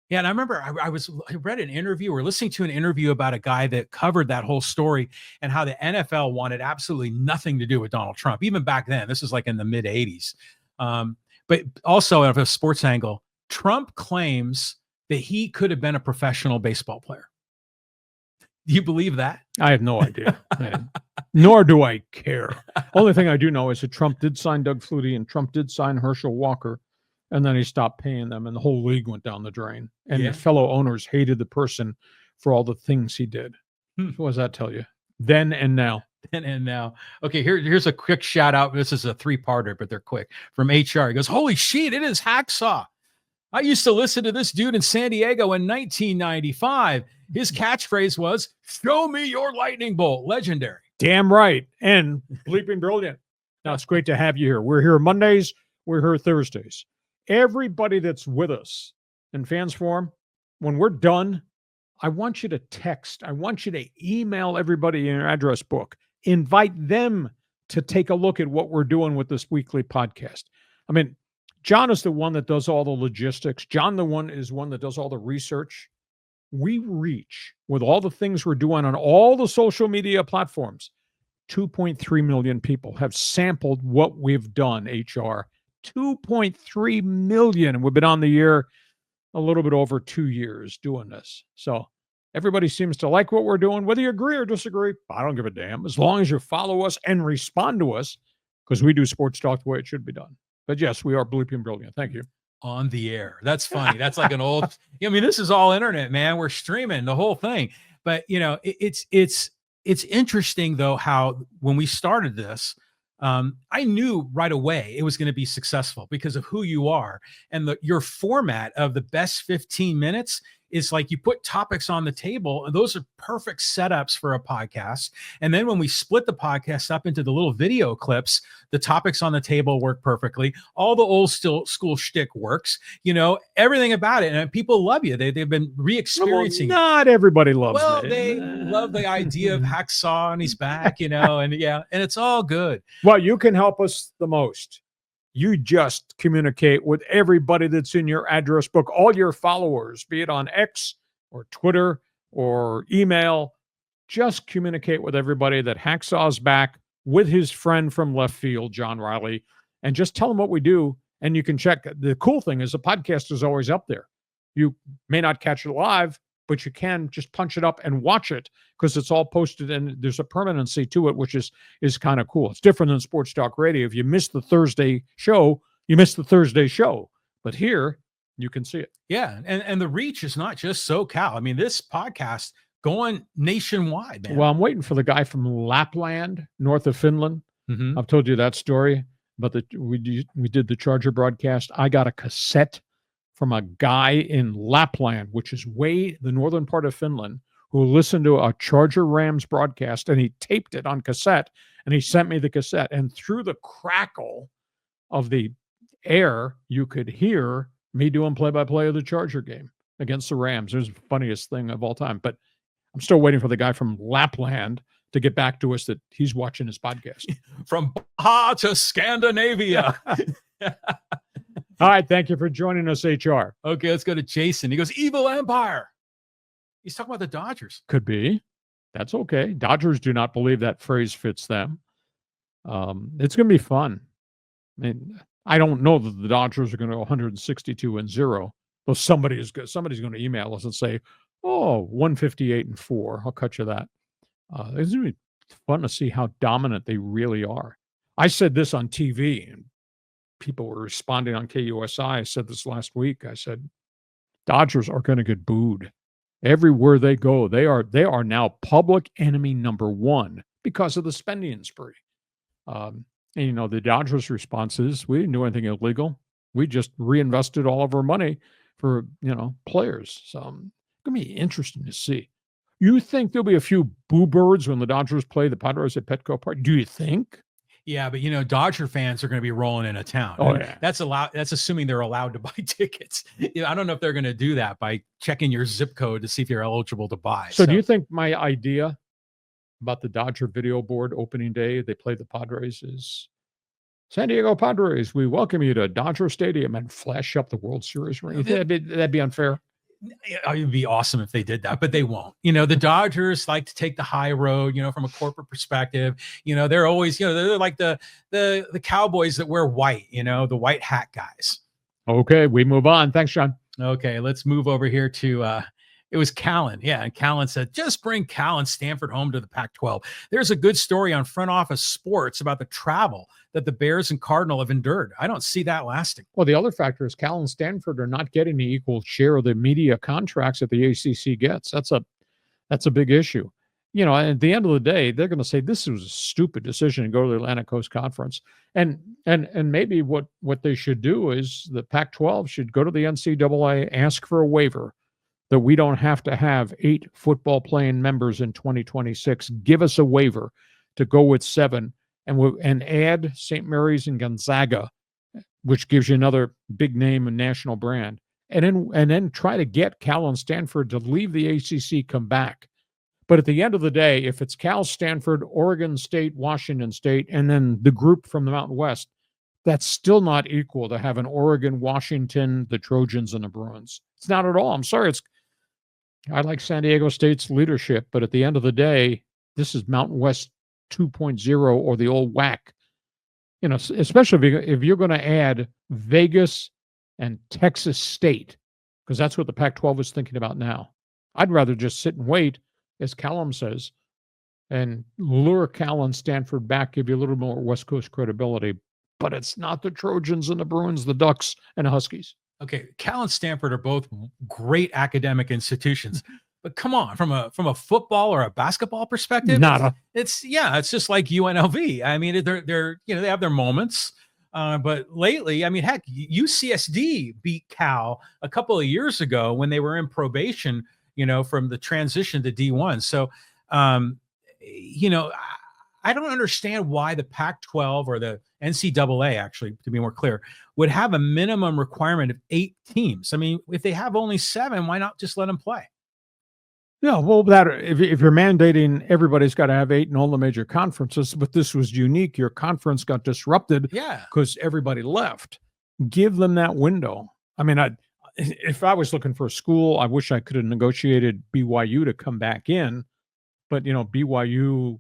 Yeah, and I remember I read an interview or listening to an interview about a guy that covered that whole story and how the NFL wanted absolutely nothing to do with Donald Trump, even back then. This is like in the mid 80s. But also, of a sports angle, Trump claims that he could have been a professional baseball player. Do you believe that? I have no idea. Nor do I care. Only thing I do know is that Trump did sign Doug Flutie and Trump did sign Herschel Walker. And then he stopped paying them, and the whole league went down the drain. And the fellow owners hated the person for all the things he did. What does that tell you? Then and now. Then and now. Okay, here's a quick shout out. This is a 3-parter, but they're quick. From HR. He goes, holy shit, it is Hacksaw. I used to listen to this dude in San Diego in 1995. His catchphrase was, show me your lightning bolt. Legendary. Damn right. And bleeping brilliant. Now, it's great to have you here. We're here Mondays. We're here Thursdays. Everybody that's with us in Fans Forum, when we're done, I want you to text. I want you to email everybody in your address book. Invite them to take a look at what we're doing with this weekly podcast. I mean, John is the one that does all the logistics. John is one that does all the research. We reach, with all the things we're doing on all the social media platforms, 2.3 million people have sampled what we've done, HR. 2.3 million. And we've been on the air a little bit over 2 years doing this. So everybody seems to like what we're doing, whether you agree or disagree. I don't give a damn. As long as you follow us and respond to us, because we do sports talk the way it should be done. But yes, we are bleeping brilliant. Thank you. On the air. That's funny. That's like an old, this is all internet, man. We're streaming the whole thing. But, it's interesting, though, how when we started this, I knew right away it was going to be successful because of who you are. And your format of the best 15 minutes is like you put topics on the table, and those are perfect setups for a podcast. And then when we split the podcast up into the little video clips, the topics on the table work perfectly. All the old school shtick works, everything about it. And people love you. They've been re-experiencing. Not everybody loves me. They love the idea of Hacksaw and he's back, and it's all good. Well, you can help us the most. You just communicate with everybody that's in your address book, all your followers, be it on X or Twitter or email. Just communicate with everybody that Hacksaw's back with his friend from left field, John Riley, and just tell them what we do. And you can check. The cool thing is the podcast is always up there. You may not catch it live, but you can just punch it up and watch it because it's all posted and there's a permanency to it, which is kind of cool. It's different than sports talk radio. If you miss the Thursday show, you miss the Thursday show. But here, you can see it. Yeah, and the reach is not just SoCal. I mean, this podcast going nationwide, man. Well, I'm waiting for the guy from Lapland, north of Finland. Mm-hmm. I've told you that story, but we did the Charger broadcast. I got a cassette from a guy in Lapland, which is way the northern part of Finland, who listened to a Charger Rams broadcast, and he taped it on cassette, and he sent me the cassette. And through the crackle of the air, you could hear me doing play-by-play of the Charger game against the Rams. It was the funniest thing of all time. But I'm still waiting for the guy from Lapland to get back to us that he's watching his podcast. From Baja to Scandinavia. All right, thank you for joining us, HR. Okay, let's go to Jason. He goes, Evil Empire. He's talking about the Dodgers. Could be. That's okay. Dodgers do not believe that phrase fits them. It's going to be fun. I mean, I don't know that the Dodgers are going to go 162-0. Though somebody's going to email us and say, 158-4. I'll cut you that. It's going to be fun to see how dominant they really are. I said this on TV, and people were responding on KUSI. I said this last week. I said, Dodgers are going to get booed. Everywhere they go, they are now public enemy number one because of the spending spree. And, the Dodgers' response is, we didn't do anything illegal. We just reinvested all of our money for, players. So it's going to be interesting to see. You think there'll be a few boo birds when the Dodgers play the Padres at Petco Park? Do you think? Yeah, but Dodger fans are going to be rolling into town. Oh, And yeah. that's allowed. That's assuming they're allowed to buy tickets. I don't know if they're going to do that by checking your zip code to see if you're eligible to buy. So do you think my idea about the Dodger video board opening day, they play the Padres, is San Diego Padres, we welcome you to Dodger Stadium, and flash up the World Series ring? That'd be unfair. It would be awesome if they did that, but they won't. The Dodgers like to take the high road, from a corporate perspective. They're always, they're like the Cowboys that wear white, the white hat guys. Okay, we move on. Thanks, John. Okay, let's move over here to it was Callan. Yeah, and Callan said, just bring Cal and Stanford home to the Pac-12. There's a good story on Front Office Sports about the travel that the Bears and Cardinal have endured. I don't see that lasting. Well, the other factor is Cal and Stanford are not getting the equal share of the media contracts that the ACC gets. That's a big issue. At the end of the day, they're going to say this was a stupid decision to go to the Atlantic Coast Conference. And maybe what they should do is the Pac-12 should go to the NCAA, ask for a waiver that we don't have to have 8 football playing members in 2026. Give us a waiver to go with 7 and add St. Mary's and Gonzaga, which gives you another big name and national brand. And then try to get Cal and Stanford to leave the ACC, come back. But at the end of the day, if it's Cal, Stanford, Oregon State, Washington State, and then the group from the Mountain West, that's still not equal to having Oregon, Washington, the Trojans, and the Bruins. It's not at all. I'm sorry. I like San Diego State's leadership, but at the end of the day, this is Mountain West 2.0 or the old WAC. Especially if you're going to add Vegas and Texas State, because that's what the Pac-12 is thinking about now. I'd rather just sit and wait, as Callum says, and lure Cal and Stanford back, give you a little more West Coast credibility. But it's not the Trojans and the Bruins, the Ducks and the Huskies. Okay, Cal and Stanford are both great academic institutions, but come on, from a football or a basketball perspective, it's just like UNLV. I mean, they're they have their moments, but lately, I mean, heck, UCSD beat Cal a couple of years ago when they were in probation, from the transition to D1. So, I don't understand why the Pac-12 or the NCAA, actually, to be more clear, would have a minimum requirement of 8 teams. I mean, if they have only 7, why not just let them play? Yeah, well, if you're mandating everybody's got to have 8 in all the major conferences, but this was unique. Your conference got disrupted because everybody left. Give them that window. I mean, if I was looking for a school, I wish I could have negotiated BYU to come back in, but BYU,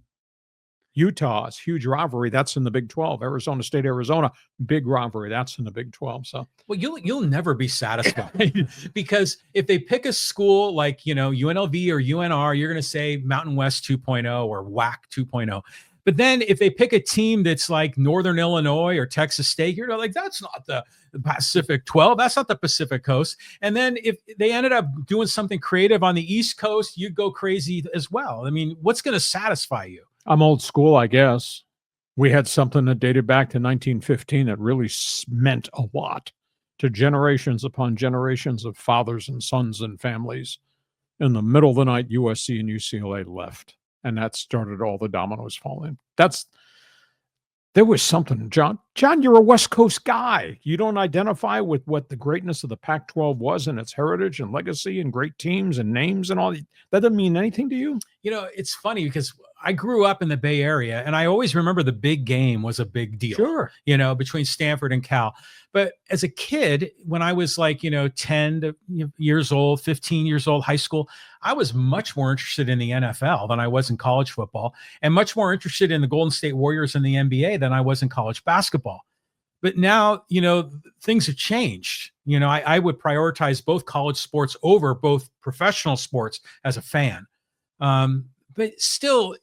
Utah is huge rivalry. That's in the Big 12. Arizona State, Arizona, big rivalry. That's in the Big 12. So, well, you'll never be satisfied because if they pick a school like UNLV or UNR, you're going to say Mountain West 2.0 or WAC 2.0. But then if they pick a team that's like Northern Illinois or Texas State, you're like, that's not the Pacific 12. That's not the Pacific Coast. And then if they ended up doing something creative on the East Coast, you'd go crazy as well. I mean, what's going to satisfy you? I'm old school, I guess. We had something that dated back to 1915 that really meant a lot to generations upon generations of fathers and sons and families. In the middle of the night, USC and UCLA left, and that started all the dominoes falling. There was something, John. John, you're a West Coast guy. You don't identify with what the greatness of the Pac-12 was and its heritage and legacy and great teams and names and all. That doesn't mean anything to you? It's funny because I grew up in the Bay Area, and I always remember the big game was a big deal. Sure. Between Stanford and Cal. But as a kid, when I was 10 years old, 15 years old, high school, I was much more interested in the NFL than I was in college football, and much more interested in the Golden State Warriors and the NBA than I was in college basketball. But now, things have changed. I would prioritize both college sports over both professional sports as a fan. But still,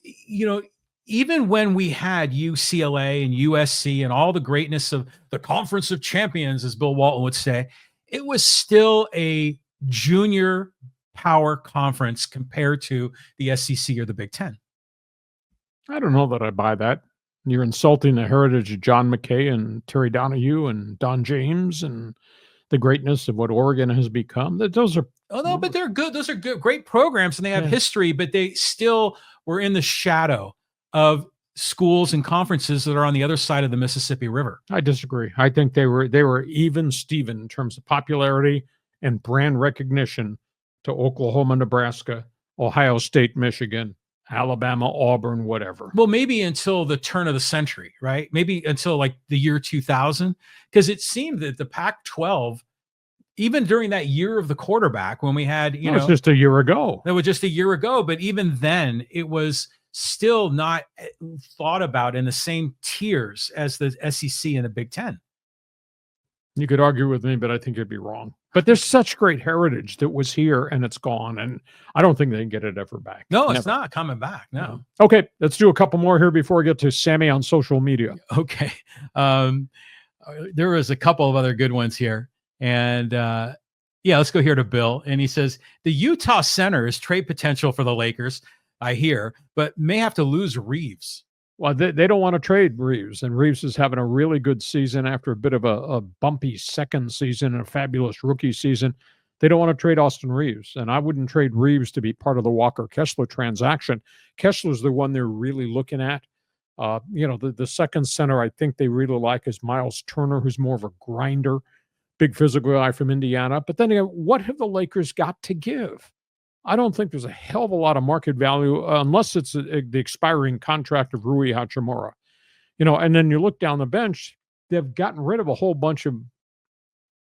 even when we had UCLA and USC and all the greatness of the Conference of Champions, as Bill Walton would say, it was still a junior power conference compared to the SEC or the Big Ten. I don't know that I buy that. You're insulting the heritage of John McKay and Terry Donahue and Don James and the greatness of what Oregon has become. Those are but they're good. Those are good, great programs, and they have history, but they still were in the shadow of schools and conferences that are on the other side of the Mississippi River. I disagree. I think they were even Steven in terms of popularity and brand recognition to Oklahoma, Nebraska, Ohio State, Michigan, Alabama, Auburn, whatever. Well, maybe until the turn of the century, right? Maybe until like the year 2000, because it seemed that the Pac-12, even during that year of the quarterback, when we had, It was just a year ago. That was just a year ago, but even then, it was still not thought about in the same tiers as the SEC and the Big Ten. You could argue with me, but I think you'd be wrong. But there's such great heritage that was here and it's gone. And I don't think they can get it ever back. No, Never. It's not coming back. No. Okay. Let's do a couple more here before we get to Sammy on social media. Okay. There was a couple of other good ones here. And let's go here to Bill. And he says, the Utah center is trade potential for the Lakers, I hear, but may have to lose Reeves. Well, they don't want to trade Reeves, and Reeves is having a really good season after a bit of a bumpy second season and a fabulous rookie season. They don't want to trade Austin Reeves, and I wouldn't trade Reeves to be part of the Walker Kessler transaction. Kessler's the one they're really looking at. The second center I think they really like is Miles Turner, who's more of a grinder, big physical guy from Indiana. But then again, what have the Lakers got to give? I don't think there's a hell of a lot of market value unless it's the expiring contract of Rui Hachimura. And then you look down the bench, they've gotten rid of a whole bunch of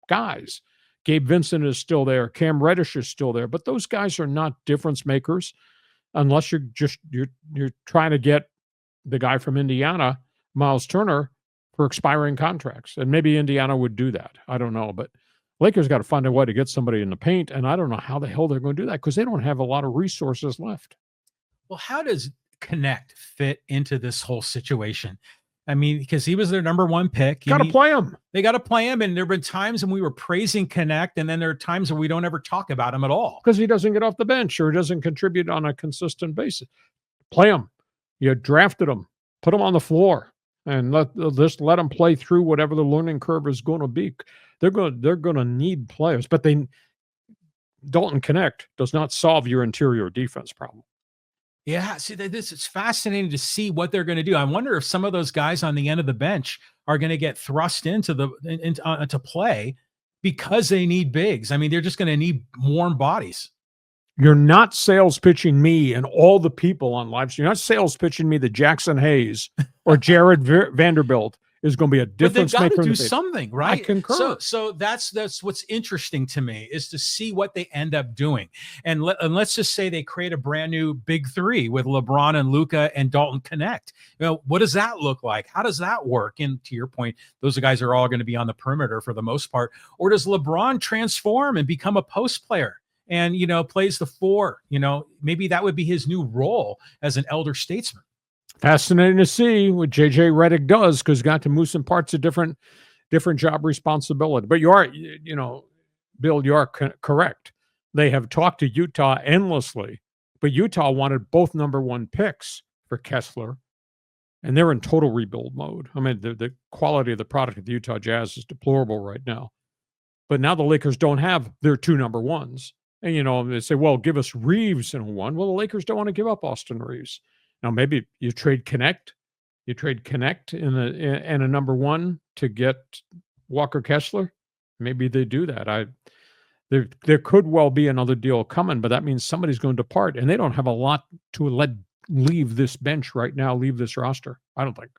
guys. Gabe Vincent is still there. Cam Reddish is still there. But those guys are not difference makers unless you're trying to get the guy from Indiana, Miles Turner, for expiring contracts. And maybe Indiana would do that. I don't know. But Lakers got to find a way to get somebody in the paint, and I don't know how the hell they're going to do that because they don't have a lot of resources left. Well, how does Connect fit into this whole situation? I mean, because he was their number one pick. Got to play him. They got to play him, and there have been times when we were praising Connect, and then there are times when we don't ever talk about him at all. Because he doesn't get off the bench or doesn't contribute on a consistent basis. Play him. You drafted him. Put him on the floor. And let them play through whatever the learning curve is going to be. They're going to need players, but Dalton Connect does not solve your interior defense problem. Yeah, see, it's fascinating to see what they're going to do. I wonder if some of those guys on the end of the bench are going to get thrust into play because they need bigs. I mean, they're just going to need warm bodies. You're not sales pitching me and all the people on live stream. You're not sales pitching me that Jackson Hayes or Jared Vanderbilt is going to be a difference maker. But they've got to do something, right? I concur. So that's what's interesting to me is to see what they end up doing. And let's just say they create a brand new big three with LeBron and Luka and Dalton Connect. What does that look like? How does that work? And to your point, those guys are all going to be on the perimeter for the most part. Or does LeBron transform and become a post player? And, plays the four, maybe that would be his new role as an elder statesman. Fascinating to see what JJ Redick does because got to move some parts of different job responsibility. But you are, Bill, you are correct. They have talked to Utah endlessly, but Utah wanted both number one picks for Kessler, and they're in total rebuild mode. I mean, the quality of the product of the Utah Jazz is deplorable right now. But now the Lakers don't have their two number ones. And, they say, well, give us Reeves in one. Well, the Lakers don't want to give up Austin Reeves. Now, maybe you trade Connect. You trade Connect in a number one to get Walker Kessler. Maybe they do that. There could well be another deal coming, but that means somebody's going to depart, and they don't have a lot to leave this bench right now, leave this roster. I don't think.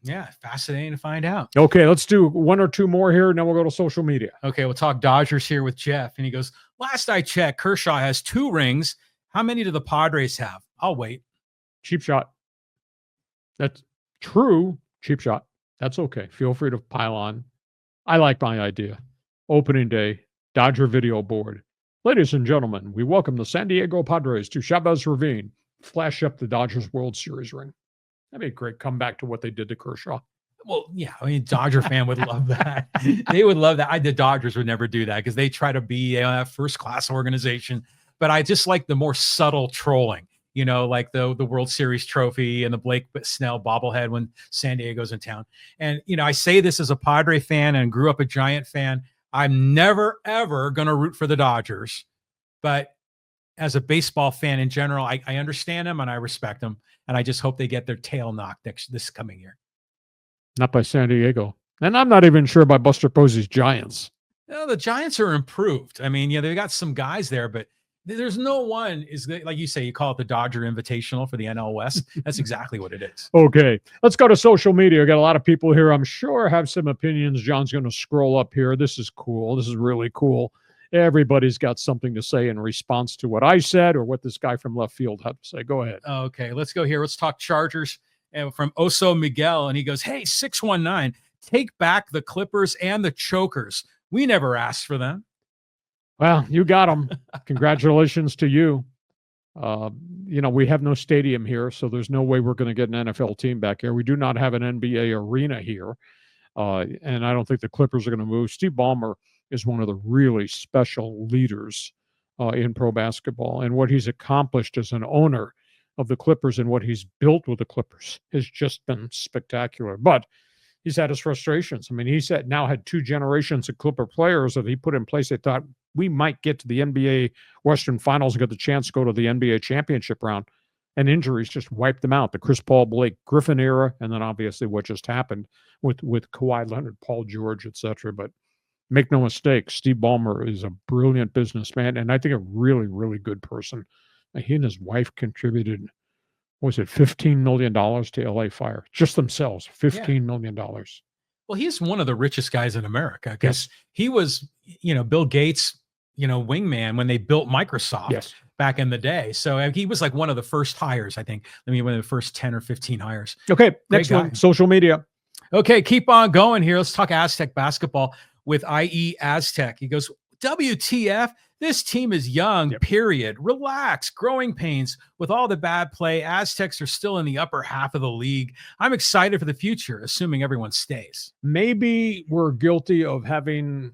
Yeah, fascinating to find out. Okay, let's do one or two more here, and then we'll go to social media. Okay, we'll talk Dodgers here with Jeff. And he goes, last I checked, Kershaw has 2 rings. How many do the Padres have? I'll wait. Cheap shot. That's true. Cheap shot. That's okay. Feel free to pile on. I like my idea. Opening day, Dodger video board. Ladies and gentlemen, we welcome the San Diego Padres to Chavez Ravine. Flash up the Dodgers World Series ring. That'd be a great comeback to what they did to Kershaw. Well, yeah, I mean, Dodger fan would love that. They would love that. The Dodgers would never do that because they try to be a first-class organization. But I just like the more subtle trolling, like the World Series trophy and the Blake Snell bobblehead when San Diego's in town. And, I say this as a Padre fan and grew up a Giant fan. I'm never, ever going to root for the Dodgers. But as a baseball fan in general, I understand them and I respect them. And I just hope they get their tail knocked this coming year. Not by San Diego. And I'm not even sure by Buster Posey's Giants. The Giants are improved. I mean, yeah, they got some guys there, but there's no one is like you say, you call it the Dodger Invitational for the NL West. That's exactly what it is. Okay, let's go to social media. We got a lot of people here, I'm sure, have some opinions. John's going to scroll up here. This is cool. This is really cool. Everybody's got something to say in response to what I said or what this guy from left field had to say. Go ahead. Okay, let's go here. Let's talk Chargers from Oso Miguel. And he goes, hey, 619, take back the Clippers and the Chokers. We never asked for them. Well, you got them. Congratulations to you. We have no stadium here, so there's no way we're going to get an NFL team back here. We do not have an NBA arena here. And I don't think the Clippers are going to move. Steve Ballmer is one of the really special leaders in pro basketball. And what he's accomplished as an owner of the Clippers and what he's built with the Clippers has just been spectacular. But he's had his frustrations. I mean, he's now had 2 generations of Clipper players that he put in place. They thought we might get to the NBA Western Finals and get the chance to go to the NBA championship round. And injuries just wiped them out. The Chris Paul, Blake Griffin era, and then obviously what just happened with Kawhi Leonard, Paul George, etc. But make no mistake, Steve Ballmer is a brilliant businessman, and I think a really, really good person. He and his wife contributed, $15 million to LA Fire? Just themselves, $15 million. Well, he's one of the richest guys in America because he was, Bill Gates, wingman when they built Microsoft back in the day. So he was like one of the first hires, I think. One of the first 10 or 15 hires. Okay, next one, social media. Okay, keep on going here. Let's talk Aztec basketball with IE Aztec. He goes, WTF? This team is young, period. Relax, growing pains. With all the bad play, Aztecs are still in the upper half of the league. I'm excited for the future, assuming everyone stays. Maybe we're guilty of having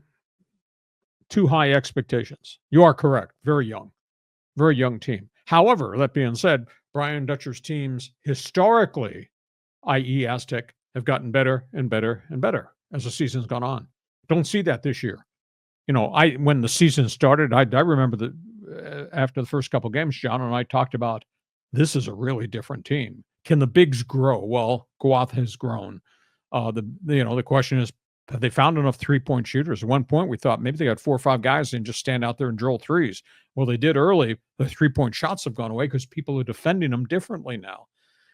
too high expectations. You are correct. Very young team. However, that being said, Brian Dutcher's teams historically, i.e. Aztec, have gotten better and better and better as the season's gone on. Don't see that this year. When the season started, I remember that after the first couple games, John and I talked about this is a really different team. Can the bigs grow? Well, Guath has grown. The question is, have they found enough 3-point shooters? At one point, we thought maybe they got 4 or 5 guys and just stand out there and drill threes. Well, they did early. The 3-point shots have gone away because people are defending them differently now.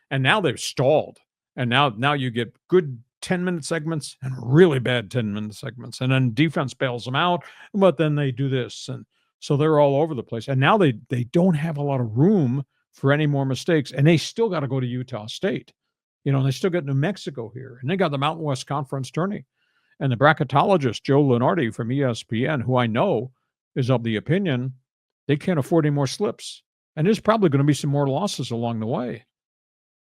And now they've stalled. And now you get good 10-minute segments and really bad 10-minute segments. And then defense bails them out, but then they do this. And so they're all over the place. And now they don't have a lot of room for any more mistakes. And they still got to go to Utah State. They still got New Mexico here. And they got the Mountain West Conference tourney. And the bracketologist, Joe Lunardi from ESPN, who I know is of the opinion they can't afford any more slips. And there's probably going to be some more losses along the way.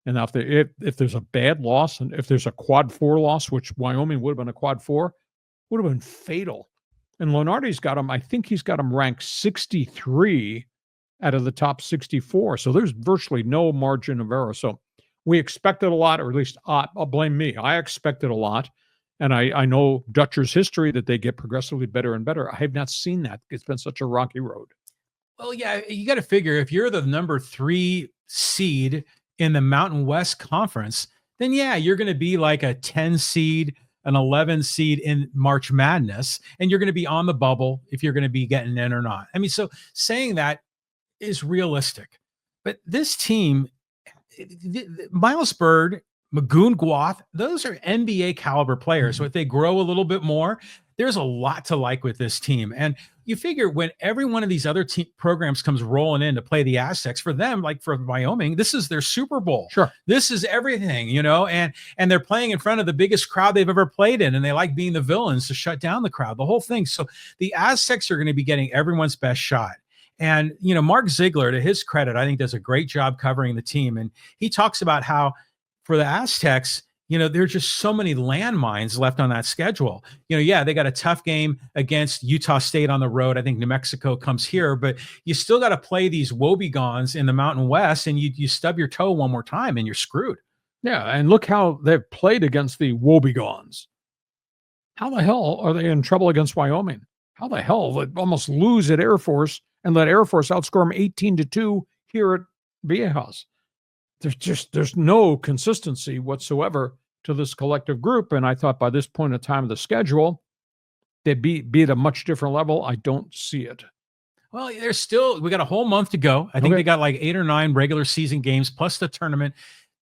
And now if there's a bad loss and if there's a quad 4 loss, which Wyoming would have been a quad 4, would have been fatal. And Lunardi's got them, I think he's got them ranked 63 out of the top 64. So there's virtually no margin of error. So we expected a lot, or at least I'll blame me. I expected a lot. And I know Dutcher's history that they get progressively better and better. I have not seen that. It's been such a rocky road. Well, yeah, you got to figure if you're the number 3 seed in the Mountain West Conference, then yeah, you're going to be like a 10 seed, an 11 seed in March Madness, and you're going to be on the bubble if you're going to be getting in or not. I mean, so saying that is realistic. But this team, Miles Bird, Magoon Guath, those are NBA caliber players. So if they grow a little bit more, there's a lot to like with this team. And you figure when every one of these other programs comes rolling in to play the Aztecs, for them, like for Wyoming, this is their Super Bowl. Sure. This is everything, and they're playing in front of the biggest crowd they've ever played in, and they like being the villains to shut down the crowd, the whole thing. So the Aztecs are going to be getting everyone's best shot. And, Mark Ziegler, to his credit, I think does a great job covering the team. And he talks about how for the Aztecs, there's just so many landmines left on that schedule. They got a tough game against Utah State on the road. I think New Mexico comes here, but you still got to play these woebegons in the Mountain West, and you stub your toe one more time and you're screwed. Yeah, and look how they've played against the woebegons. How the hell are they in trouble against Wyoming? How the hell they almost lose at Air Force and let Air Force outscore them 18-2 here at Viejas. There's no consistency whatsoever to this collective group. And I thought by this point in time of the schedule, they'd be at a much different level. I don't see it. Well, we got a whole month to go. I think they got like 8 or 9 regular season games plus the tournament.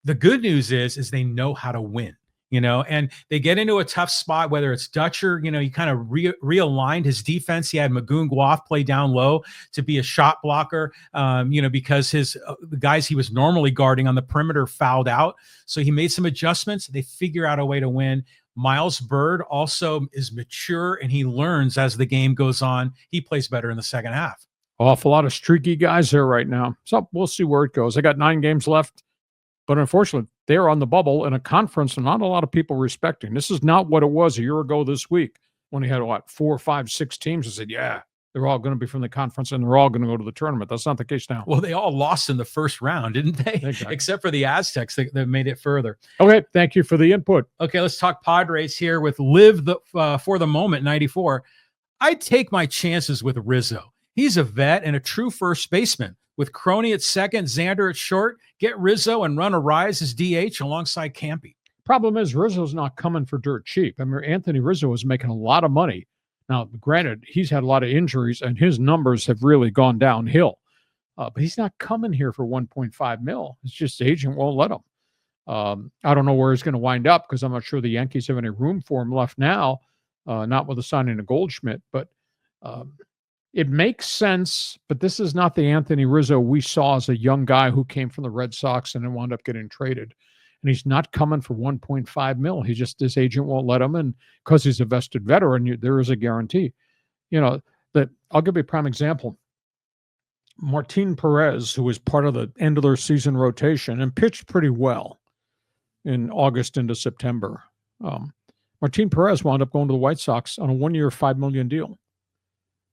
The good news is they know how to win, and they get into a tough spot, whether it's Dutcher, he kind of realigned his defense. He had Magoon Guaf play down low to be a shot blocker, because the guys he was normally guarding on the perimeter fouled out. So he made some adjustments. They figure out a way to win. Miles Bird also is mature, and he learns as the game goes on. He plays better in the second half. Awful lot of streaky guys there right now. So we'll see where it goes. They got 9 games left, but unfortunately, they're on the bubble in a conference and not a lot of people respecting. This is not what it was a year ago this week when he had, 4, 5, 6 teams and said, yeah, they're all going to be from the conference and they're all going to go to the tournament. That's not the case now. Well, they all lost in the first round, didn't they? Exactly. Except for the Aztecs that made it further. Okay, thank you for the input. Okay, let's talk Padres here with Live for the Moment 94. I'd take my chances with Rizzo. He's a vet and a true first baseman. With Crony at second, Xander at short, get Rizzo and run Arise as DH alongside Campy. Problem is, Rizzo's not coming for dirt cheap. I mean, Anthony Rizzo is making a lot of money. Now, granted, he's had a lot of injuries and his numbers have really gone downhill. But he's not coming here for $1.5 million. It's just the agent won't let him. I don't know where he's going to wind up because I'm not sure the Yankees have any room for him left now, not with the signing of Goldschmidt. But it makes sense, but this is not the Anthony Rizzo we saw as a young guy who came from the Red Sox and then wound up getting traded. And he's not coming for $1.5 million. His agent won't let him, and because he's a vested veteran, there is a guarantee. That I'll give you a prime example. Martin Perez, who was part of the end of their season rotation and pitched pretty well in August into September. Martin Perez wound up going to the White Sox on a 1-year, $5 million deal.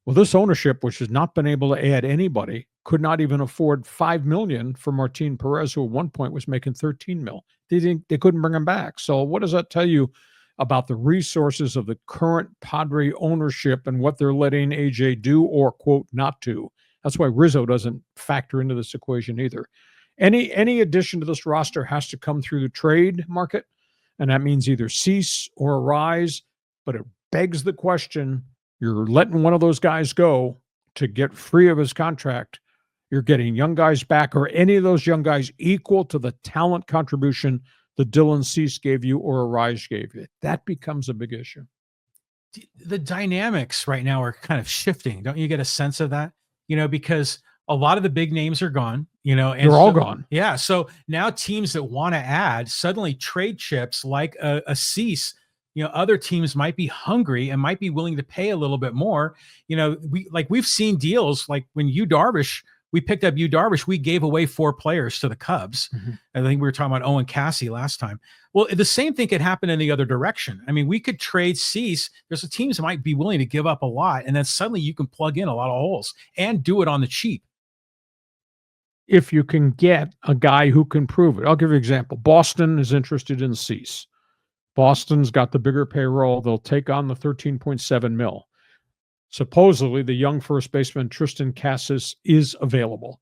Well, this ownership, which has not been able to add anybody, could not even afford $5 million for Martin Perez, who at one point was making $13 million. They couldn't bring him back. So what does that tell you about the resources of the current Padre ownership and what they're letting AJ do or, quote, not do? That's why Rizzo doesn't factor into this equation either. Any addition to this roster has to come through the trade market, and that means either cease or arise. But it begs the question, you're letting one of those guys go to get free of his contract. You're getting young guys back, or any of those young guys equal to the talent contribution that Dylan Cease gave you or Arise gave you. That becomes a big issue. The dynamics right now are kind of shifting. Don't you get a sense of that? Because a lot of the big names are gone, and they're all gone. Yeah. So now teams that want to add suddenly trade chips like a Cease. Other teams might be hungry and might be willing to pay a little bit more. We've seen deals like when we picked up Darvish, we gave away 4 players to the Cubs. Mm-hmm. I think we were talking about Owen Cassie last time. Well, the same thing could happen in the other direction. I mean, we could trade Cease. There's some teams that might be willing to give up a lot, and then suddenly you can plug in a lot of holes and do it on the cheap. If you can get a guy who can prove it. I'll give you an example. Boston is interested in Cease. Boston's got the bigger payroll. They'll take on the $13.7 million. Supposedly, the young first baseman Tristan Cassis is available.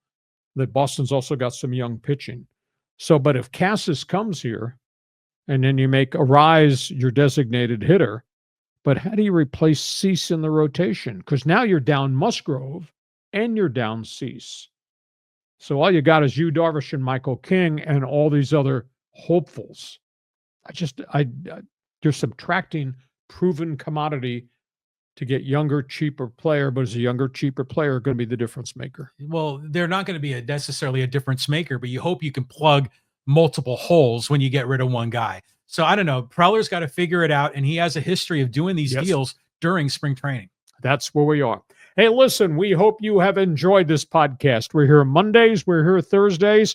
That Boston's also got some young pitching. So, but if Cassis comes here, and then you make Arise your designated hitter, but how do you replace Cease in the rotation? Because now you're down Musgrove and you're down Cease. So all you got is Darvish and Michael King and all these other hopefuls. You're subtracting proven commodity to get younger, cheaper player, but is a younger, cheaper player going to be the difference maker? Well, they're not going to be necessarily a difference maker, but you hope you can plug multiple holes when you get rid of one guy. So I don't know. Preller's got to figure it out, and he has a history of doing these deals during spring training. That's where we are. Hey, listen, we hope you have enjoyed this podcast. We're here Mondays. We're here Thursdays.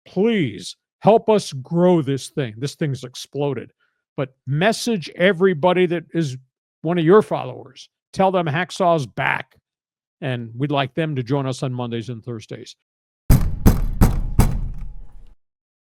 Please help us grow this thing. This thing's exploded. But message everybody that is one of your followers. Tell them Hacksaw's back. And we'd like them to join us on Mondays and Thursdays.